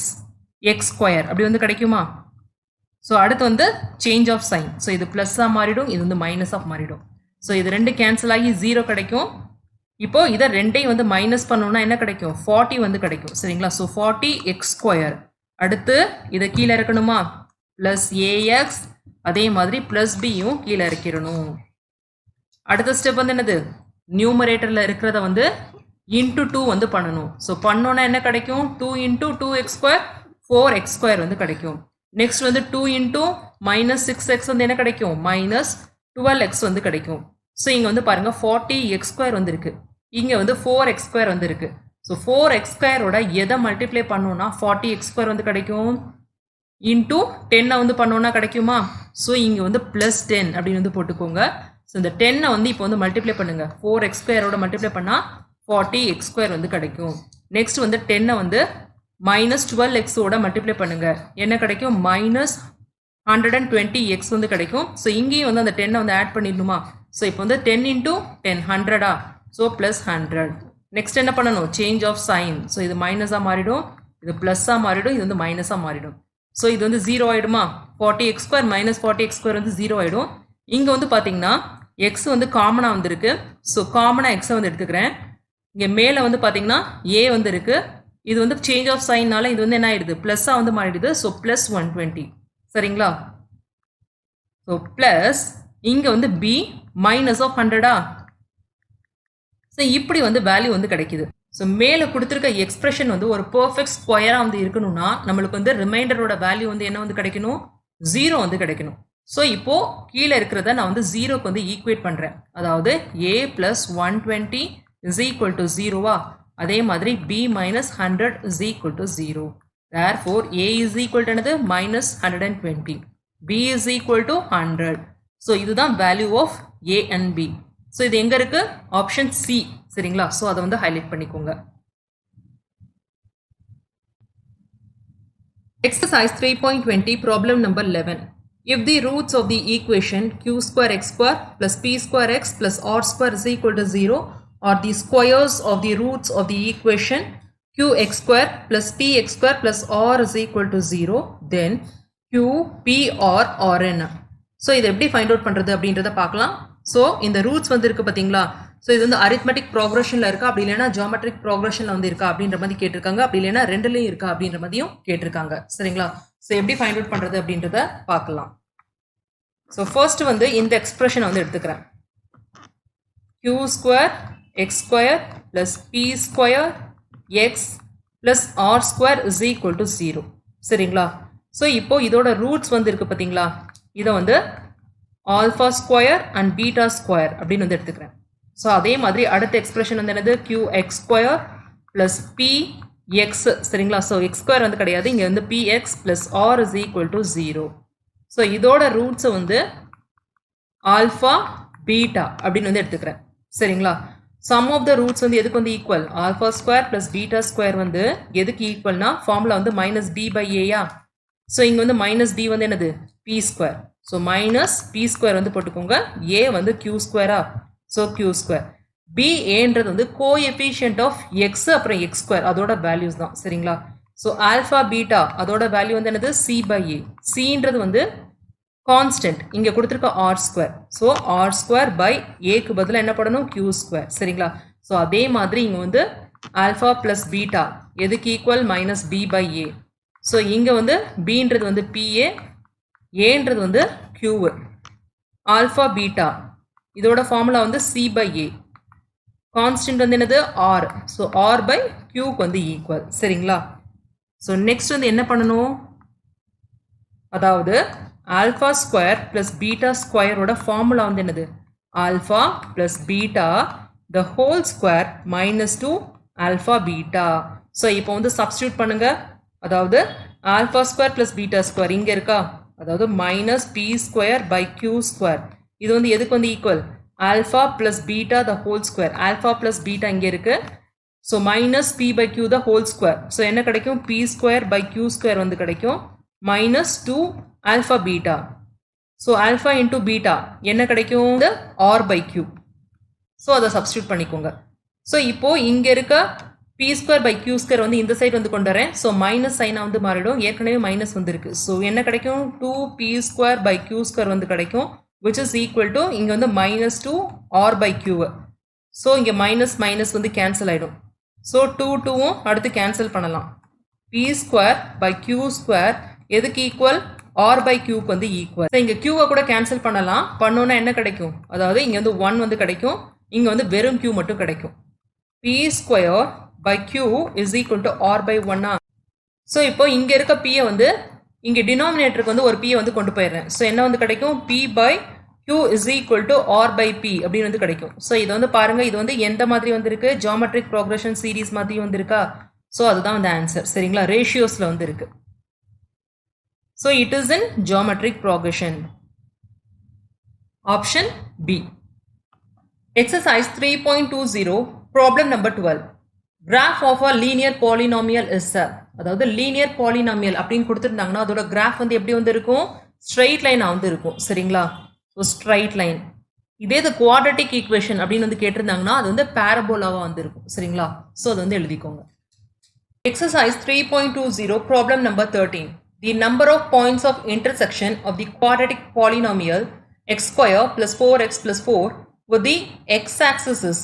[SPEAKER 1] square அப்படி வந்து கிடைக்குமா? ஸோ அடுத்து வந்து சேஞ்ச் ஆஃப் சைன். ஸோ இது ப்ளஸ்ஸாக மாறிடும், இது வந்து மைனஸாக மாறிடும். ஸோ இது ரெண்டு கேன்சல் ஆகி 0 கிடைக்கும். இப்போ இதை ரெண்டையும் வந்து மைனஸ் பண்ணோம்னா என்ன கிடைக்கும்? 40 வந்து கிடைக்கும். சரிங்களா? So 40x square. அடுத்து இதை கீழே இறக்கணுமா? ப்ளஸ் ax, அதே மாதிரி ப்ளஸ் பியும் கீழே இறக்கிடணும். அடுத்த ஸ்டெப் வந்து என்னது? நியூமரேட்டரில் இருக்கிறத வந்து இன்ட்டு 2 வந்து பண்ணணும். ஸோ பண்ணோன்னா என்ன கிடைக்கும்? 2 into 2x square 4x square வந்து கிடைக்கும். நெக்ஸ்ட் வந்து 2 into -6x வந்து என்ன கிடைக்கும்? -12x வந்து கிடைக்கும். ஸோ இங்கே வந்து பாருங்கள் 40x ஸ்கொயர் வந்து இருக்கு, இங்கே வந்து 4x ஸ்கொயர் வந்து இருக்கு. ஸோ 4x ஸ்கொயரோட எதை மல்டிப்ளை பண்ணோன்னா 40x ஸ்கொயர் வந்து கிடைக்கும். இன்டூ 10 வந்து பண்ணோன்னா கிடைக்குமா? ஸோ இங்கே வந்து +10 அப்படின்னு வந்து போட்டுக்கோங்க. ஸோ இந்த 10 வந்து இப்போ வந்து மல்டிப்ளை பண்ணுங்க. 4x ஸ்கொயரோட மல்டிப்ளை பண்ணால் 40x ஸ்கொயர் வந்து கிடைக்கும். நெக்ஸ்ட் வந்து 10 வந்து -12x ஓட மல்டிப்ளை பண்ணுங்க. என்ன கிடைக்கும்? -120x வந்து கிடைக்கும். ஸோ இங்கேயும் வந்து அந்த 10 வந்து ஆட் பண்ணிடணுமா? ஸோ இப்போ வந்து 10 into 10 100ஆ? ஸோ +100. நெக்ஸ்ட் என்ன பண்ணணும்? Change of sine. ஸோ இது மைனஸாக மாறிடும், இது ப்ளஸ்ஸாக மாறிடும், இது வந்து மைனஸாக மாறிடும். ஸோ இது வந்து 0 ஆகிடுமா? 40x ஸ்கொயர் -40x ஸ்கொயர் வந்து 0 ஆகிடும். இங்கே வந்து பார்த்தீங்கன்னா எக்ஸ் வந்து காமனாக வந்துருக்கு. ஸோ காமனாக எக்ஸை வந்து எடுத்துக்கிறேன். இங்கே மேலே வந்து பார்த்தீங்கன்னா ஏ வந்து இருக்குது. இது வந்து சேஞ்ச் ஆஃப் சைன்னால இது வந்து என்ன ஆயிடுது? ப்ளஸ்ஸாக வந்து மாறிடுது. ஸோ +120. சரிங்களா? ஸோ ப்ளஸ் இங்கே வந்து பி -100ஆ? ஸோ இப்படி வந்து வேல்யூ வந்து கிடைக்குது. ஸோ மேலே கொடுத்துருக்க எக்ஸ்பிரஷன் வந்து ஒரு பர்ஃபெக்ட் ஸ்கொயராக வந்து இருக்கணும்னா நம்மளுக்கு வந்து ரிமைண்டரோட வேல்யூ வந்து என்ன வந்து கிடைக்கணும்? 0 வந்து கிடைக்கணும். ஸோ இப்போ கீழே இருக்கிறத நான் வந்து 0க்கு வந்து ஈக்குவேட் பண்ணுறேன். அதாவது a + 120 = 0வா? அதே மாதிரி b - 100 = 0. Therefore a is equal to என்னது? -120. b is equal to 100. So இதுதான் value of a and b. So இது எங்கே இருக்கு? Option C. சரிங்களா? ஸோ அதை வந்து ஹைலைட் பண்ணிக்கோங்க. Exercise 3.20 problem number 11. If the roots of the equation q square x square plus p square x plus r square is equal to 0 are the squares of the roots of the equation qx square plus px square plus r is equal to 0, then q, p, r, rn. So இதை எப்படி find out பண்ணுறது அப்படின்றத பார்க்கலாம். So இந்த roots வந்து இருக்குது பார்த்தீங்களா? So இது வந்து அரித்மெட்டிக் ப்ரோக்ரஷனில் இருக்கா, அப்படி இல்லைன்னா ஜியோமெட்ரிக் ப்ரோக்ரஷனில் வந்து இருக்கா அப்படின்ற மாதிரி கேட்டிருக்காங்க. அப்படி இல்லைன்னா ரெண்டுலேயும் இருக்கா அப்படின்ற மாதிரியும் கேட்டிருக்காங்க. சரிங்களா? ஸோ எப்படி ஃபைண்ட் அவுட் பண்ணுறது அப்படின்றத பார்க்கலாம். ஸோ ஃபர்ஸ்ட் வந்து இந்த எக்ஸ்பிரஷனை வந்து எடுத்துக்கிறேன். q square x square plus p square x plus r square is equal to 0. சரிங்களா? ஸோ இப்போ இதோட ரூட்ஸ் வந்து இருக்குது பார்த்தீங்களா? இதை வந்து alpha square and beta square அப்படின்னு வந்து எடுத்துக்கிறேன். ஸோ அதே மாதிரி அடுத்த எக்ஸ்பிரஷன் வந்து என்னது? qx square plus px. சரிங்களா? ஸோ எக்ஸ் ஸ்கொயர் வந்து கிடையாது, இங்கே வந்து px plus r is equal to 0. So இதோட ரூட்ஸை வந்து ஆல்ஃபா பீட்டா அப்படின்னு வந்து எடுத்துக்கிறேன். சரிங்களா? சம் ஆஃப் த ரூட்ஸ் வந்து எதுக்கு வந்து equal? Alpha square plus beta square வந்து எதுக்கு ஈக்குவல்னா ஃபார்முலா வந்து -b/a. ஸோ இங்கே வந்து -b வந்து என்னது? p square. So -p square வந்து போட்டுக்கோங்க. a வந்து q ஸ்கொயரா? So q square. b ஏன்றது வந்து கோஎஃபிஷியன்ட் ஆஃப் எக்ஸ் அப்புறம் எக்ஸ் ஸ்கொயர் அதோட வேல்யூஸ் தான். சரிங்களா? ஸோ ஆல்ஃபா பீட்டா அதோட வேல்யூ வந்து என்னது? c/a. cன்றது வந்து கான்ஸ்டன்ட், இங்கே கொடுத்துருக்க r square. So r square by ஏக்கு பதிலாக என்ன பண்ணணும்? q square. சரிங்களா? ஸோ அதே மாதிரி இங்கே வந்து ஆல்ஃபா ப்ளஸ் பீட்டா எதுக்கு ஈக்குவல்? -b/a. ஸோ இங்கே வந்து பின்றது வந்து பிஏ, ஏன்றது வந்து கியூ. ஆல்ஃபா பீட்டா இதோட ஃபார்முலா வந்து சி பை ஏ. கான்ஸ்டன்ட் வந்து என்னது ஆர். ஸோ ஆர் பை கியூக்கு வந்து ஈக்குவல். சரிங்களா? ஸோ நெக்ஸ்ட் வந்து என்ன பண்ணணும், அதாவது ஆல்ஃபா ஸ்கொயர் ப்ளஸ் பீட்டா ஸ்கொயரோட ஃபார்முலா வந்து என்னது alpha plus beta the whole square minus 2 alpha beta. So இப்போ வந்து சப்ஸ்டியூட் பண்ணுங்க. அதாவது alpha square plus beta square இங்கே இருக்கா, அதாவது minus p square by q square. இது வந்து எதுக்கு வந்து equal, alpha plus beta the whole square. Alpha plus beta இங்கே இருக்கு. So minus p by q the whole square. So என்ன கிடைக்கும், p square by q square வந்து கிடைக்கும் minus 2 alpha beta. So alpha into beta என்ன கிடைக்கும், r by q. So அதை substitute பண்ணிக்கோங்க. ஸோ இப்போ இங்கே இருக்க p square by q square வந்து இந்த சைடு வந்து கொண்டு வரேன். ஸோ மைனஸ் சைனாக வந்து மாறிடும், ஏற்கனவே மைனஸ் வந்து இருக்கு. ஸோ என்ன கிடைக்கும், 2 p square by q square வந்து கிடைக்கும், விச் இஸ் ஈக்குவல் டு இங்கே வந்து minus 2 r by q. So இங்கே மைனஸ் மைனஸ் வந்து கேன்சல் ஆகிடும். ஸோ 2 அடுத்து கேன்சல் பண்ணலாம். P square by q square எதுக்கு ஈக்குவல், ஆர் பை கியூக்கு வந்து ஈக்குவல். இங்கே கியூவை கூட கேன்சல் பண்ணலாம். பண்ணோன்னா என்ன கிடைக்கும், அதாவது இங்கே வந்து 1 வந்து கிடைக்கும், இங்கே வந்து வெறும் கியூ மட்டும் கிடைக்கும். P square by q is equal to r by 1. So இப்போ இங்கே இருக்க பியை வந்து இங்கே டினாமினேட்டருக்கு வந்து ஒரு பியை வந்து கொண்டு போயிடுறேன். ஸோ என்ன வந்து கிடைக்கும், p by q is equal to r by p அப்படின்னு வந்து கிடைக்கும். ஸோ இது வந்து பாருங்க, இது வந்து எந்த மாதிரி வந்திருக்கு, ஜியோமெட்ரிக் ப்ரோக்ரஷன் சீரீஸ் மாதிரி வந்திருக்கா. ஸோ அதுதான் வந்து ஆன்சர். சரிங்களா, ரேஷியோஸில் வந்து இருக்கு. So it is in geometric progression. Option B. Exercise 3.20 problem number 12. Graph of a linear polynomial is a, அதாவது linear polynomial அப்படின்னு கொடுத்துருந்தாங்கன்னா அதோட கிராஃப் வந்து எப்படி வந்து இருக்கும், ஸ்ட்ரெயிட் லைனாக வந்து இருக்கும். சரிங்களா, ஸோ ஸ்ட்ரைட் லைன். இதே இது குவாட்ரட்டிக் ஈக்குவேஷன் அப்படின்னு வந்து கேட்டிருந்தாங்கன்னா அது வந்து பேரபோலாவாக வந்து இருக்கும். சரிங்களா, ஸோ அது வந்து எழுதிக்கோங்க. Exercise 3.20 problem number 13. The number of points of intersection of the quadratic polynomial x square plus 4x plus 4 with the x-axis is.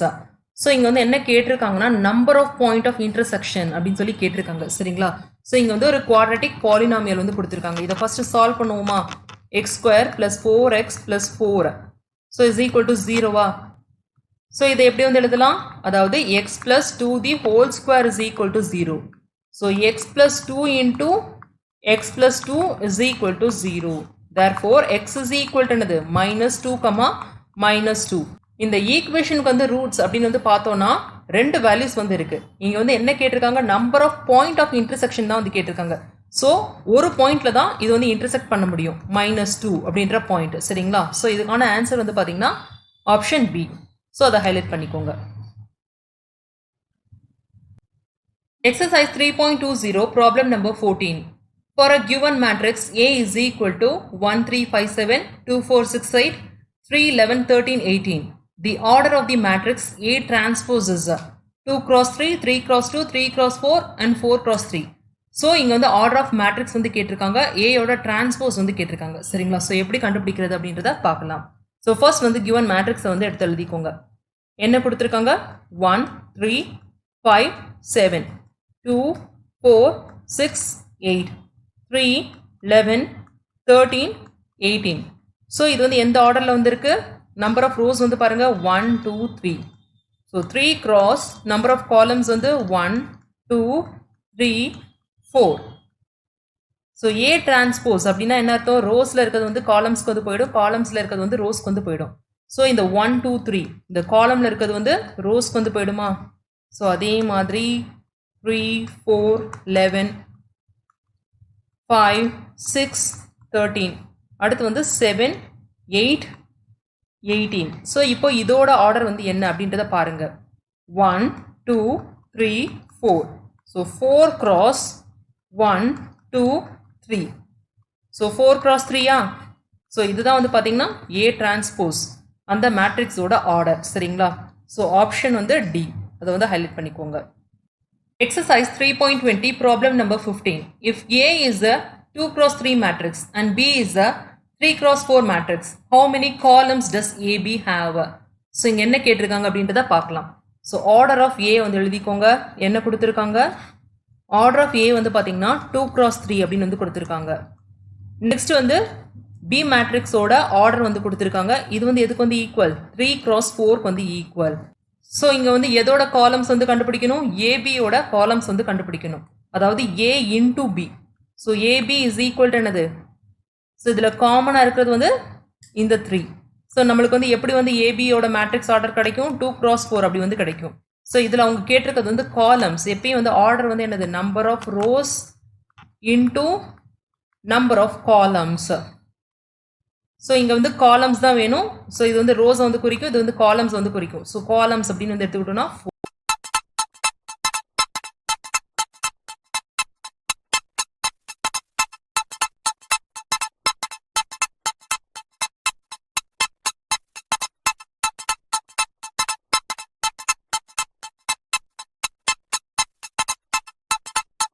[SPEAKER 1] So இங்கே வந்து என்ன கேட்டிருக்காங்கன்னா number of point of intersection அப்படின்னு சொல்லி கேட்டிருக்காங்க. சரிங்களா, ஸோ இங்கே வந்து ஒரு குவாட்ரட்டிக் பாலினாமியல் வந்து கொடுத்துருக்காங்க. இதை ஃபர்ஸ்ட் சால்வ் பண்ணுவோமா, x square plus 4x plus 4 so is equal to 0வா. ஸோ இதை எப்படி வந்து எழுதலாம், அதாவது x plus 2 the whole square is equal to 0. So x plus 2 into x plus 2 is equal to 0. therefore x is equal to என்னது minus 2, minus 2. இந்த ஈக்குவேஷனுக்கு வந்து roots அப்படின்னு வந்து பார்த்தோம்னா ரெண்டு வேல்யூஸ் வந்து இருக்கு. இங்க வந்து என்ன கேட்டிருக்காங்க, number of point of intersection தான் வந்து கேட்டிருக்காங்க. ஸோ ஒரு பாயிண்ட்ல தான் இது வந்து இன்டர்செக்ட் பண்ண முடியும், -2 அப்படின்ற பாயிண்ட். சரிங்களா, ஸோ இதுக்கான ஆன்சர் வந்து பார்த்தீங்கன்னா ஆப்ஷன் பி. ஸோ அதை ஹைலைட் பண்ணிக்கோங்க. Exercise 3.20 problem number 14. For a given matrix A is equal to 1 3 5 7 2 4 6 8 3 11 13 18. The order of the matrix A transpose is 2 cross 3, 3 cross 2, 3 cross 4 and 4 cross 3. So இங்கே வந்து order of matrix வந்து கேட்டிருக்காங்க, ஏயோட transpose வந்து கேட்டிருக்காங்க. சரிங்களா, so எப்படி கண்டுபிடிக்கிறது அப்படின்றத பார்க்கலாம். ஸோ ஃபர்ஸ்ட் வந்து கிவன் மேட்ரிக்ஸை வந்து எடுத்து எழுதிக்கோங்க. என்ன கொடுத்துருக்காங்க, 1 3 5 7 2 4 6 8 3 11 13 18. ஸோ இது வந்து எந்த ஆர்டரில் வந்துருக்கு, நம்பர் ஆஃப் ரோஸ் வந்து பாருங்க 1 2 3. So 3 cross number of columns வந்து 1 2 3 4. ஸோ ஏ டிரான்ஸ்போஸ் அப்படின்னா என்ன அர்த்தம், ரோஸில் இருக்கிறது வந்து காலம்ஸ்க்கு வந்து போயிடும், காலம்ஸில் இருக்கிறது வந்து ரோஸ்க்கு வந்து போயிடும். ஸோ இந்த 1 2 3 இந்த காலமில் இருக்கிறது வந்து ரோஸ்க்கு வந்து போயிடுமா. ஸோ அதே மாதிரி 3 4 11 5 6 13 அடுத்து வந்து 7 8 18. ஸோ இப்போ இதோட ஆர்டர் வந்து என்ன அப்படின்றத பாருங்க, 1 2 3 4. So 4 cross 1 2 3. ஸோ 4 cross 3யா. ஸோ இதுதான் வந்து பார்த்தீங்கன்னா ஏ டிரான்ஸ்போஸ் அந்த மேட்ரிக்ஸோட ஆர்டர். சரிங்களா, ஸோ ஆப்ஷன் வந்து டி, அதை வந்து ஹைலைட் பண்ணிக்கோங்க. Exercise 3.20 problem number 15. If A is a 2 cross 3 matrix and B is a 3 cross 4 matrix, how many columns does AB have? So இங்கே என்ன கேட்டிருக்காங்க அப்படின்றத பார்க்கலாம். ஸோ ஆர்டர் ஆஃப் ஏ வந்து எழுதிக்கோங்க. என்ன கொடுத்துருக்காங்க, ஆர்டர் ஆஃப் ஏ வந்து பார்த்தீங்கன்னா 2x3 அப்படின்னு வந்து கொடுத்துருக்காங்க. நெக்ஸ்ட் வந்து பி மேட்ரிக்ஸோட ஆர்டர் வந்து கொடுத்துருக்காங்க. இது வந்து எதுக்கு வந்து ஈக்குவல் 3x4க்கு வந்து ஈக்குவல். ஸோ இங்கே வந்து எதோட காலம்ஸ் வந்து கண்டுபிடிக்கணும், ஏபியோட காலம்ஸ் வந்து கண்டுபிடிக்கணும். அதாவது a into b. So a b is equal to என்னது, ஸோ இதில் காமனாக இருக்கிறது வந்து இந்த 3. ஸோ நம்மளுக்கு வந்து எப்படி வந்து ஏபியோட மேட்ரிக்ஸ் ஆர்டர் கிடைக்கும், 2x4 அப்படி வந்து கிடைக்கும். ஸோ இதில் அவங்க கேட்டிருக்கிறது வந்து காலம்ஸ். எப்பயும் வந்து ஆர்டர் வந்து என்னது, number of rows into number of columns. So இங்கே வந்து காலம்ஸ் தான் வேணும். ஸோ இது வந்து ரோஸ் வந்து குறிக்கும், இது வந்து காலம்ஸ் வந்து குறிக்கும். ஸோ காலம்ஸ் அப்படின்னு வந்து எடுத்துக்கிட்டோம்னா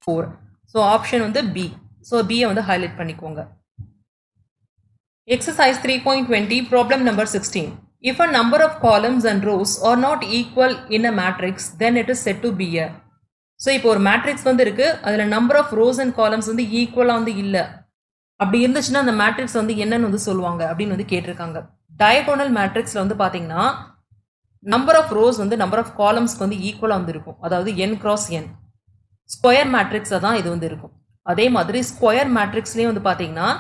[SPEAKER 1] 4. ஸோ ஆப்ஷன் வந்து பி. ஸோ பியை வந்து ஹைலைட் பண்ணிக்கோங்க. Exercise 3.20 problem number 16. If a number of columns and rows are not equal in a matrix, then it is said to be a. So இப்போ ஒரு matrix வந்து இருக்கு, அதில் number of rows and columns வந்து ஈக்குவலாக வந்து இல்லை. அப்படி இருந்துச்சுன்னா அந்த மேட்ரிக்ஸ் வந்து என்னன்னு வந்து சொல்லுவாங்க அப்படின்னு வந்து கேட்டிருக்காங்க. டயகோனல் மேட்ரிக்ஸில் வந்து பார்த்தீங்கன்னா நம்பர் ஆஃப் ரோஸ் வந்து நம்பர் ஆஃப் காலம்ஸ்க்கு வந்து ஈக்குவலாக வந்து இருக்கும். அதாவது n cross n. ஸ்கொயர் மேட்ரிக்ஸாக தான் இது வந்து இருக்கும். அதே மாதிரி ஸ்கொயர் மேட்ரிக்ஸ்லேயும் வந்து பார்த்தீங்கன்னா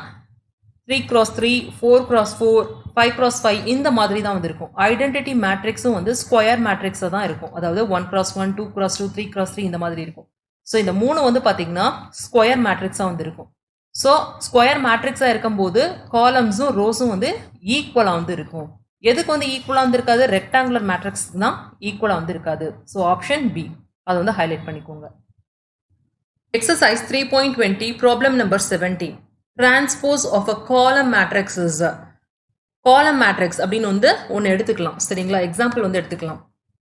[SPEAKER 1] 3x3, 4x4, 5x5 இந்த மாதிரி தான் வந்து இருக்கும். ஐடென்டிட்டி மேட்ரிக்ஸும் வந்து ஸ்கொயர் மேட்ரிக்ஸாக தான் இருக்கும். அதாவது 1x1, 2x2, 3x3 இந்த மாதிரி இருக்கும். ஸோ இந்த 3 வந்து பார்த்தீங்கன்னா ஸ்கொயர் மேட்ரிக்ஸாக வந்து இருக்கும். ஸோ ஸ்கொயர் மேட்ரிக்ஸாக இருக்கும்போது காலம்ஸும் ரோஸும் வந்து ஈக்குவலாக வந்து இருக்கும். எதுக்கு வந்து ஈக்குவலாக வந்து இருக்காது, ரெக்டாங்குலர் மேட்ரிக்ஸ் தான் ஈக்குவலாக வந்து இருக்காது. ஸோ ஆப்ஷன் பி, அதை வந்து ஹைலைட் பண்ணிக்கோங்க. Exercise 3.20 problem number 17. Transpose of a column matrix is column matrix அப்படின்னு வந்து ஒன்று எடுத்துக்கலாம். சரிங்களா, எக்ஸாம்பிள் வந்து எடுத்துக்கலாம்.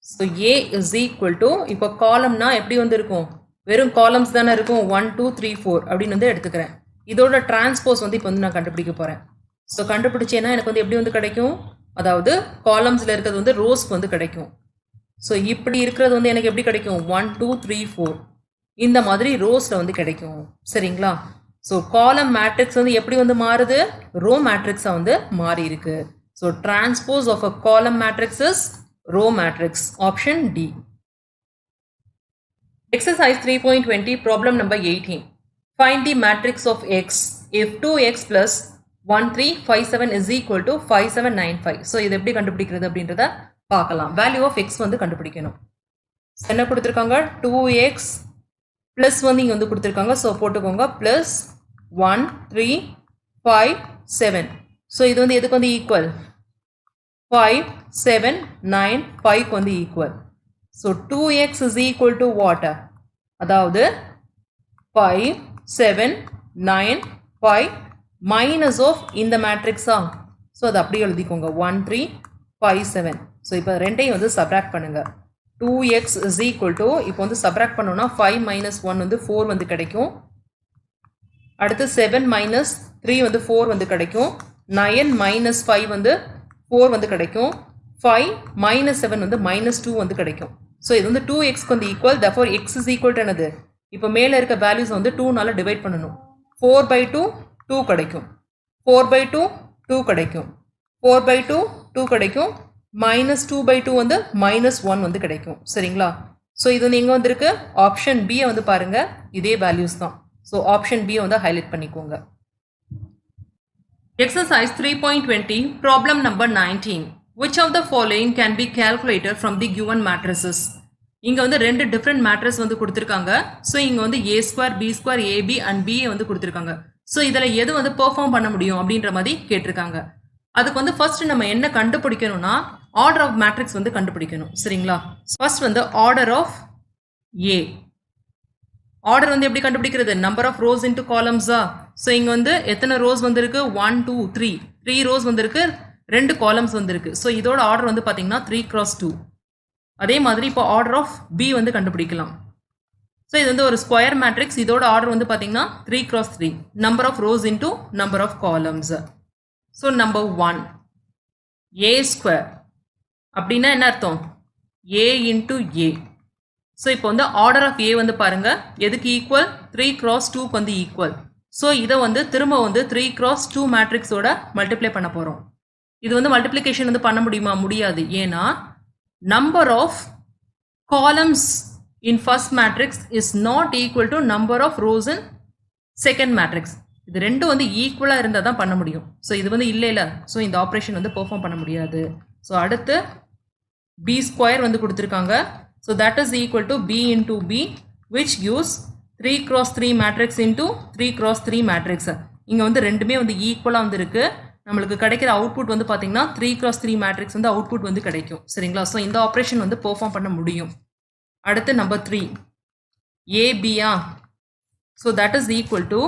[SPEAKER 1] So A is equal to, இப்போ காலம்னா எப்படி வந்து இருக்கும், வெறும் காலம்ஸ் தானே இருக்கும், 1 2 3 4 அப்படின்னு வந்து எடுத்துக்கிறேன். இதோட டிரான்ஸ்போஸ் வந்து இப்போ வந்து நான் கண்டுபிடிக்க போகிறேன். ஸோ கண்டுபிடிச்சேன்னா எனக்கு வந்து எப்படி வந்து கிடைக்கும், அதாவது காலம்ஸில் இருக்கிறது வந்து ரோஸ்க்கு வந்து கிடைக்கும். ஸோ இப்படி இருக்கிறது வந்து எனக்கு எப்படி கிடைக்கும், 1 2 3 4 இந்த மாதிரி ரோஸில் வந்து கிடைக்கும். சரிங்களா, ஸோ காலம் மேட்ரிக்ஸ் வந்து எப்படி வந்து மாறுது, ரோ மேட்ரிக்ஸாக வந்து மாறி இருக்கு. So transpose of a column matrix is row matrix. Option D. Exercise 3.20 problem number 18. Find the matrix of X if 2x plus 1 3 5 7 is equal to 5 7 9 5. So இது எப்படி கண்டுபிடிக்கிறது அப்படின்றத பார்க்கலாம். வேல்யூ ஆஃப் எக்ஸ் வந்து கண்டுபிடிக்கணும். என்ன கொடுத்துருக்காங்க, 2x ப்ளஸ் வந்து இங்கே வந்து கொடுத்துருக்காங்க. ஸோ போட்டுக்கோங்க, ப்ளஸ் 1 3 5 7. ஸோ இது வந்து எதுக்கு வந்து ஈக்குவல், 5 7 9 5க்கு வந்து equal. So 2x is equal to what, அதாவது 5 7 9 5 மைனஸ் ஆஃப் இந்த மேட்ரிக்ஸா. ஸோ அது அப்படியே எழுதிக்கோங்க, 1 3 5 7. ஸோ இப்போ ரெண்டையும் வந்து சப்ராக்ட் பண்ணுங்கள். 2x is equal to, இப்போ வந்து சப்ராக்ட் பண்ணோம்னா 5 minus 1 வந்து 4 வந்து கிடைக்கும். அடுத்து 7 minus 3 வந்து 4 வந்து கிடைக்கும். 9 minus 5 வந்து 4 வந்து கிடைக்கும். 5 minus 7 வந்து minus 2 வந்து கிடைக்கும். ஸோ இது வந்து 2xக்கு வந்து equal. therefore x is equal to என்னது, இப்போ மேலே இருக்க வேல்யூஸ் வந்து 2னால டிவைட் பண்ணணும். 4/2 2 கிடைக்கும். 4/2 2 கிடைக்கும். 4/2 2 கிடைக்கும். -2/2 வந்து -1 வந்து கிடைக்கும். சரிங்களா, ஸோ இது வந்து எங்கே வந்திருக்கு, ஆப்ஷன் பியை வந்து பாருங்க, இதே வேல்யூஸ் தான். ஸோ ஆப்ஷன் பியை வந்து ஹைலைட் பண்ணிக்கோங்க. Exercise 3.20 problem number 19. Which of the following can be calculated from the given matrices? இங்கே வந்து ரெண்டு டிஃப்ரெண்ட் மேட்ரிக்ஸ் வந்து கொடுத்துருக்காங்க. ஸோ இங்கே வந்து a2 b2 ab and b வந்து கொடுத்துருக்காங்க. ஸோ இதில் எது வந்து பெர்ஃபார்ம் பண்ண முடியும் அப்படின்ற மாதிரி கேட்டிருக்காங்க. அதுக்கு வந்து ஃபர்ஸ்ட் நம்ம என்ன கண்டுபிடிக்கணும்னா ஆர்டர் ஆஃப் மேட்ரிக்ஸ் வந்து கண்டுபிடிக்கணும். சரிங்களா, ஃபர்ஸ்ட் வந்து ஆர்டர் ஆஃப் ஏ. ஆர்டர் வந்து எப்படி கண்டுபிடிக்கிறது, நம்பர் ஆஃப் ரோஸ் இன்டு காலம்ஸா. ஸோ இங்கே வந்து எத்தனை ரோஸ் வந்திருக்கு, 1 2 3 ரோஸ் வந்திருக்கு, 2 காலம்ஸ் வந்திருக்கு. ஸோ இதோட ஆர்டர் வந்து பார்த்தீங்கன்னா 3x2. அதே மாதிரி இப்போ ஆர்டர் ஆஃப் பி வந்து கண்டுபிடிக்கலாம். ஸோ இது வந்து ஒரு ஸ்கொயர் மேட்ரிக்ஸ். இதோட ஆர்டர் வந்து பார்த்தீங்கன்னா 3x3, number of rows into number of columns. So number 1 a square அப்படின்னா என்ன அர்த்தம், a இன்டு ஏ. ஸோ இப்போ வந்து ஆர்டர் ஆஃப் ஏ வந்து பாருங்க எதுக்கு ஈக்குவல் 3 cross 2க்கு வந்து ஈக்குவல். ஸோ இதை வந்து திரும்ப வந்து 3 cross 2 மேட்ரிக்ஸோட மல்டிப்ளை பண்ண போகிறோம். இது வந்து மல்டிப்ளிகேஷன் வந்து பண்ண முடியுமா? முடியாது. ஏன்னா number of columns in first matrix is not equal to number of rows in second matrix. இது ரெண்டும் வந்து ஈக்குவலாக இருந்தால் தான் பண்ண முடியும். ஸோ இது வந்து இல்லை. ஸோ இந்த ஆப்ரேஷன் வந்து பெர்ஃபார்ம் பண்ண முடியாது. ஸோ அடுத்து b ஸ்கொயர் வந்து கொடுத்துருக்காங்க. So that is equal to b into b which gives 3 cross 3 matrix into 3 cross 3 matrix. இங்கே வந்து ரெண்டுமே வந்து ஈக்குவலாக வந்து இருக்கு. நம்மளுக்கு கிடைக்கிற அவுட்புட் வந்து பார்த்தீங்கன்னா 3 cross 3 மேட்ரிக்ஸ் வந்து அவுட்புட் வந்து கிடைக்கும். சரிங்களா? ஸோ இந்த ஆப்ரேஷன் வந்து பெர்ஃபார்ம் பண்ண முடியும். அடுத்து நம்பர் 3 ஏபியா. So that is equal to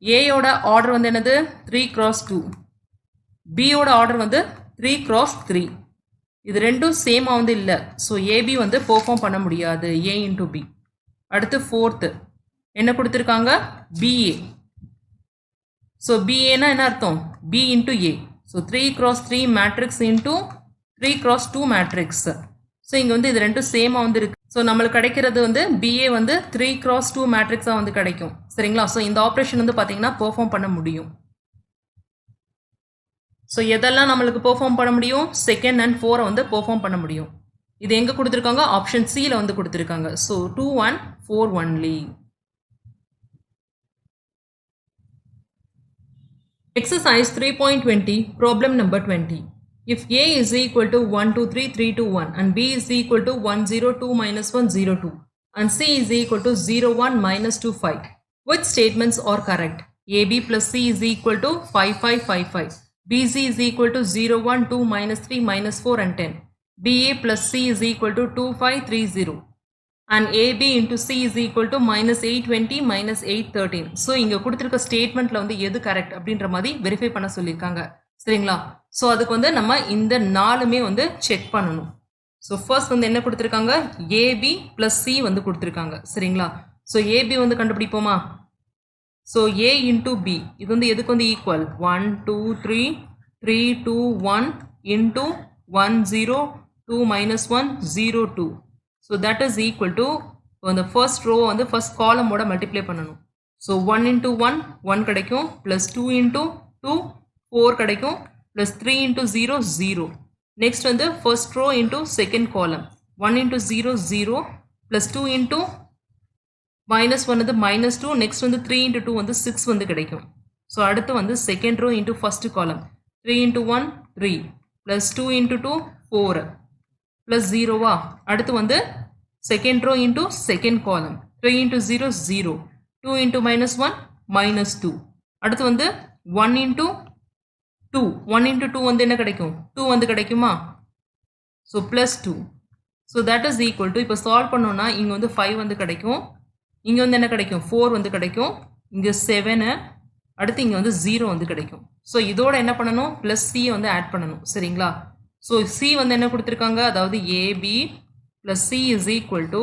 [SPEAKER 1] ஏயோட ஆர்டர் வந்து என்னது 3 cross 2, பியோட ஆர்டர் வந்து 3 cross 3. இது ரெண்டும் சேமாக வந்து இல்லை. ஸோ ஏபி வந்து பெர்ஃபார்ம் பண்ண முடியாது ஏ இன்டூ பி. அடுத்து ஃபோர்த்து என்ன கொடுத்துருக்காங்க பிஏ. ஸோ பிஏனா என்ன அர்த்தம் b into a. So 3 cross 3 matrix into 3 cross 2 matrix. So இங்கே வந்து இது ரெண்டும் சேமாக வந்து இருக்கு. ஸோ நம்மளுக்கு கிடைக்கிறது வந்து பிஏ வந்து 3 cross 2 மேட்ரிக்ஸாக வந்து கிடைக்கும். சரிங்களா? ஸோ இந்த ஆப்ரேஷன் வந்து பார்த்தீங்கன்னா பெர்ஃபார்ம் பண்ண முடியும். ஸோ எதெல்லாம் நம்மளுக்கு பெர்ஃபார்ம் பண்ண முடியும்? செகண்ட் அண்ட் 4 வந்து பெர்ஃபார்ம் பண்ண முடியும். இது எங்கே கொடுத்துருக்காங்க? ஆப்ஷன் சியில் வந்து கொடுத்துருக்காங்க. So 2 and 4 only. Exercise 3.20 problem number 20. If A is equal to 1 2 3 3 2 1 and B is equal to 1 0 2 minus 1 0 2 and C is equal to 0 1 minus 2 5, which statements are correct? AB plus C is equal to 5 5 5 5. BC is equal to 0 1 2 minus 3 minus 4 and 10. BA plus C is equal to 2 5 3 0. And AB into C is equal to minus 8 20 minus 8 13. So இங்கே கொடுத்துருக்க ஸ்டேட்மெண்ட்டில் வந்து எது correct அப்படின்ற மாதிரி verify பண்ண சொல்லியிருக்காங்க. சரிங்களா? So அதுக்கு வந்து நம்ம இந்த 4மே வந்து செக் பண்ணணும். ஸோ ஃபர்ஸ்ட் வந்து என்ன கொடுத்துருக்காங்க? ஏபி ப்ளஸ் சி வந்து கொடுத்துருக்காங்க. சரிங்களா? ஸோ ஏபி வந்து கண்டுபிடிப்போமா? ஸோ ஏ இன்டூ பி இது வந்து எதுக்கு வந்து equal 1 2 3 3 2 1 into 1 0 2 minus 1 0 2. So that is equal to அந்த ஃபர்ஸ்ட் ரோ வந்து ஃபர்ஸ்ட் காலமோட மல்டிப்ளை பண்ணணும். ஸோ 1 இன்டூ 1 1 கிடைக்கும், ப்ளஸ் 2 இன்டூ 2 4 கிடைக்கும், ப்ளஸ் 3 இன்டூ 0 0. நெக்ஸ்ட் வந்து first row into second column 1 into 0 0 plus 2 into minus 1 வந்து மைனஸ் 2. நெக்ஸ்ட் வந்து 3 இன்டூ 2 வந்து 6 வந்து கிடைக்கும். ஸோ அடுத்து வந்து second row into first column 3 into 1 3 plus 2 into 2 4 plus 0வா. அடுத்து வந்து செகண்ட் ரோ இன்டூ செகண்ட் காலம் 3 இன்டூ 0 0 2 இன்டூ மைனஸ் 1 மைனஸ் 2. அடுத்து வந்து 1 இன்டூ 2 1 இன்டூ 2 வந்து என்ன கிடைக்கும் 2 வந்து கிடைக்குமா. So plus 2. So that is equal to இப்போ சால்வ் பண்ணோன்னா இங்கே வந்து 5 வந்து கிடைக்கும், இங்கே வந்து என்ன கிடைக்கும் 4 வந்து கிடைக்கும், இங்கே 7, அடுத்து இங்கே வந்து 0 வந்து கிடைக்கும். ஸோ இதோட என்ன பண்ணணும் ப்ளஸ் சி வந்து ஆட் பண்ணணும். சரிங்களா? ஸோ சி வந்து என்ன கொடுத்துருக்காங்க? அதாவது AB plus C is equal to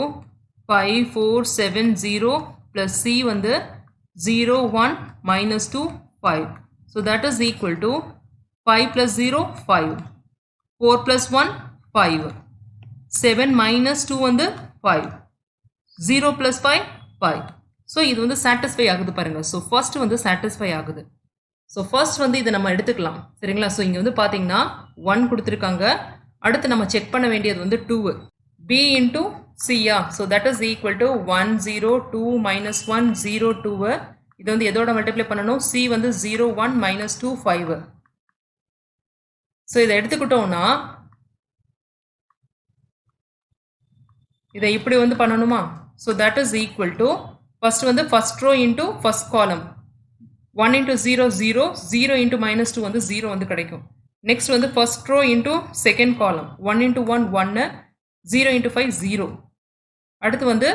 [SPEAKER 1] 5 4 7 0 plus C வந்து 0 1 minus 2 5. So that is equal to 5 plus 0 5 4 plus 1 5 7 minus 2 வந்து 5 0 ப்ளஸ் 5 5. ஸோ இது வந்து சாட்டிஸ்ஃபை ஆகுது பாருங்கள். ஸோ ஃபர்ஸ்ட் வந்து சாட்டிஸ்ஃபை ஆகுது. ஸோ ஃபர்ஸ்ட் வந்து இதை நம்ம எடுத்துக்கலாம். சரிங்களா? ஸோ இங்கே வந்து பார்த்தீங்கன்னா 1 கொடுத்துருக்காங்க. அடுத்து நம்ம செக் பண்ண வேண்டியது வந்து 2 பி இன்டூ சியா. So that is equal to 1 0 2 minus 1 0 2. இது வந்து எதோட மல்டிப்ளை பண்ணணும்? சி வந்து 0 1 minus 2 5. ஸோ இதை எடுத்துக்கிட்டோம்னா இதை இப்படி வந்து பண்ணணுமா? So that is equal to first வந்து first row into first column 1 into 0 0 0 into minus 2 வந்து 0 வந்து கிடைக்கும். நெக்ஸ்ட் வந்து first row into second column 1 into 1 1 0 into 5 0. அடுத்து வந்து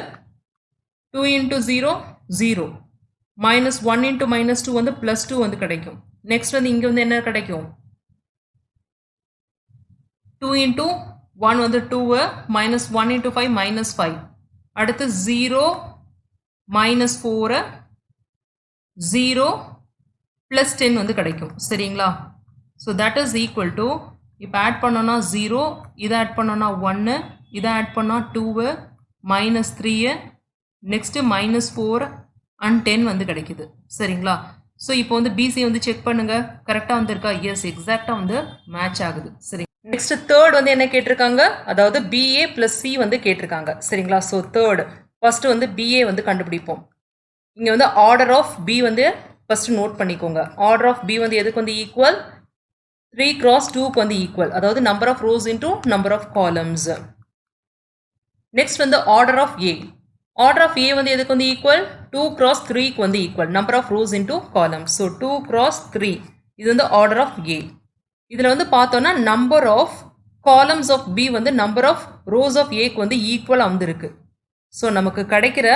[SPEAKER 1] 2 இன்டூ 0 0 மைனஸ் 1 இன்டூ மைனஸ் 2 வந்து ப்ளஸ் 2 வந்து கிடைக்கும். நெக்ஸ்ட் வந்து இங்கே வந்து என்ன கிடைக்கும் 2 இன்டூ 1 வந்து 2 மைனஸ் 1 இன்டூ 5 மைனஸ் 5. அடுத்து 0 மைனஸ் 4 0 ப்ளஸ் 10 வந்து கிடைக்கும். சரிங்களா? So that is equal to இப்போ ஆட் பண்ணோன்னா 0, இதை ஆட் பண்ணோன்னா 1, இதை ஆட் பண்ணால் 2, மைனஸ் 3 நெக்ஸ்ட்டு மைனஸ் 4 அண்ட் 10 வந்து கிடைக்குது சரிங்களா. ஸோ இப்போ வந்து பிசி வந்து செக் பண்ணுங்க, கரெக்டாக வந்துருக்கா? எஸ், எக்ஸாக்டாக வந்து மேட்ச் ஆகுது. சரி, நெக்ஸ்ட் தேர்ட் வந்து என்ன கேட்டிருக்காங்க, அதாவது பிஏ பிளஸ் சி வந்து கேட்டிருக்காங்க சரிங்களா. ஸோ தேர்ட் ஃபர்ஸ்ட் வந்து பிஏ வந்து கண்டுபிடிப்போம். இங்கே வந்து ஆர்டர் ஆஃப் பி வந்து ஃபர்ஸ்ட் நோட் பண்ணிக்கோங்க. ஆர்டர் ஆஃப் பி வந்து எதுக்கு வந்து ஈக்குவல்? 3 cross 2க்கு வந்து ஈக்குவல், அதாவது number of rows into number of columns. Next வந்து order of a. Order of a வந்து எதுக்கு வந்து ஈக்குவல்? 2 cross 3க்கு வந்து equal, number of rows into columns. So 2 cross 3 இது வந்து ஆர்டர் ஆஃப் ஏ. இதில் வந்து பார்த்தோன்னா number of columns of B வந்து நம்பர் ஆஃப் ரோஸ் ஆஃப் ஏக்கு வந்து ஈக்குவலாக வந்துருக்கு. ஸோ நமக்கு கிடைக்கிற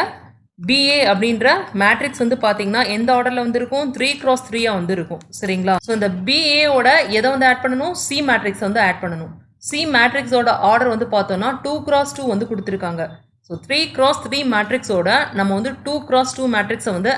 [SPEAKER 1] பிஏ அப்படின்ற மேட்ரிக்ஸ் வந்து பார்த்தீங்கன்னா எந்த ஆர்டரில் வந்துருக்கும்? 3 cross 3யாக வந்து இருக்கும் சரிங்களா. ஸோ இந்த பிஏவோட எதை வந்து ஆட் பண்ணணும்? சி மேட்ரிக்ஸ் வந்து ஆட் பண்ணணும். சி மேட்ரிக்ஸோட ஆர்டர் வந்து பார்த்தோன்னா 2 cross 2 வந்து கொடுத்துருக்காங்க. ஸோ 3 cross 3 மேட்ரிக்ஸோட நம்ம வந்து 2 cross 2 மேட்ரிக்ஸை வந்து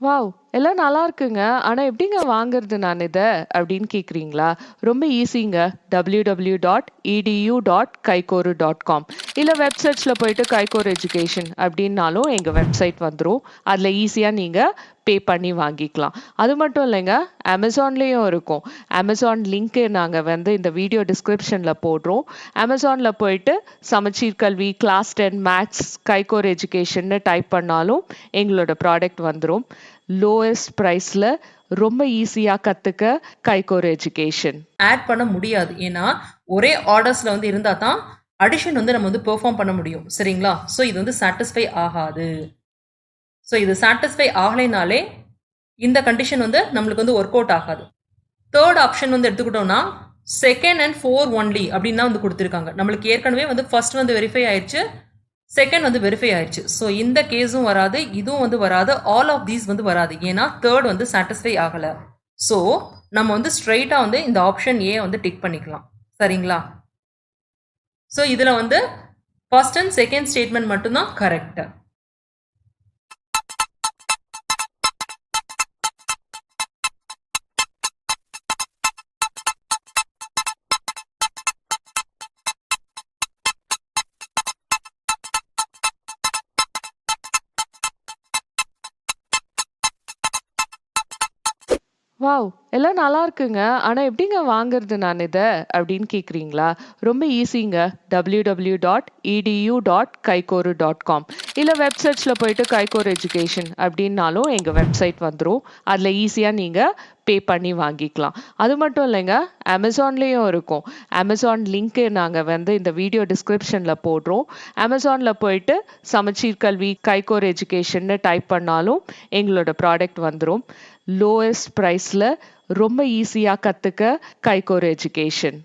[SPEAKER 2] வாவ்! எல்லாம் நல்லா இருக்குங்க. ஆனா எப்படிங்க வாங்குறது நான் இத? அப்படின்னு கேக்குறீங்களா? ரொம்ப ஈஸிங்க. www.edu.kaikoru.com இல்ல வெப் சர்ச்ல போயிட்டு கைகோர் எஜுகேஷன் அப்படின்னாலும் எங்க வெப்சைட் வந்துரும். அதுல ஈஸியா நீங்க பே பண்ணி வாங்கிக்கலாம். அது மட்டும் இல்லைங்க, அமேசான்லயும் இருக்கும். அமேசான் லிங்க் நாங்க வந்து இந்த வீடியோ டிஸ்கிரிப்ஷன்ல போடுறோம். அமேசான்ல போயிட்டு சமச்சீர் கல்வி, கிளாஸ் 10 மேத்ஸ், கைகோர் எஜுகேஷன்னு டைப் பண்ணாலும் எங்களோட ப்ராடக்ட் வந்துரும். லோயஸ்ட் ப்ரைஸ்ல ரொம்ப ஈஸியா கத்துக்க கைகோர் எஜுகேஷன்.
[SPEAKER 1] ஆட் பண்ண முடியாது, ஏன்னா ஒரே ஆர்டர்ஸ்ல வந்து இருந்தா தான் அடிஷன் வந்து நம்ம வந்து பெர்ஃபார்ம் பண்ண முடியும் சரிங்களா. ஸோ இது வந்து சாட்டிஸ்ஃபை ஆகாது. ஸோ இது சாட்டிஸ்ஃபை ஆகலைனாலே இந்த கண்டிஷன் வந்து நம்மளுக்கு வந்து ஒர்க் அவுட் ஆகாது. தேர்ட் ஆப்ஷன் வந்து எடுத்துக்கிட்டோம்னா செகண்ட் அண்ட் 4 ஒன்லி அப்படின்னு தான் வந்து கொடுத்துருக்காங்க. நம்மளுக்கு ஏற்கனவே வந்து ஃபர்ஸ்ட் வந்து வெரிஃபை ஆயிடுச்சு, செகண்ட் வந்து வெரிஃபை ஆயிடுச்சு. ஸோ இந்த கேஸும் வராது, இதுவும் வந்து வராது, ஆல் ஆஃப் தீஸ் வந்து வராது, ஏன்னா தேர்ட் வந்து சாட்டிஸ்ஃபை ஆகலை. ஸோ நம்ம வந்து ஸ்ட்ரைட்டாக வந்து இந்த ஆப்ஷன் ஏ வந்து டிக் பண்ணிக்கலாம் சரிங்களா. ஸோ இதில் வந்து ஃபர்ஸ்ட் அண்ட் செகண்ட் ஸ்டேட்மெண்ட் மட்டும்தான் கரெக்ட்.
[SPEAKER 2] வாவ்! எல்லாம் நல்லா இருக்குங்க. ஆனா எப்படிங்க வாங்குறது நான் இத? அப்படின்னு கேக்குறீங்களா? ரொம்ப ஈஸிங்க. www.edu.kaikoru.com இல்ல வெப் சர்ச்ல போயிட்டு கைகோர் எஜுகேஷன் அப்படின்னாலும் எங்க வெப்சைட் வந்துரும். அதுல ஈஸியா நீங்க பே பண்ணி வாங்கிக்கலாம். அது மட்டும் இல்லைங்க, அமேசான்லயும் இருக்கும். அமேசான் லிங்க் நாங்க வந்து இந்த வீடியோ டிஸ்கிரிப்ஷன்ல போடுறோம். அமேசான்ல போயிட்டு சமச்சீர் கல்வி, கைகோர் எஜுகேஷன்னு டைப் பண்ணாலும் எங்களோட ப்ராடக்ட் வந்துரும். லோயஸ்ட் ப்ரைஸ்ல ரொம்ப ஈஸியா கத்துக்க கைகோர் எஜுகேஷன்.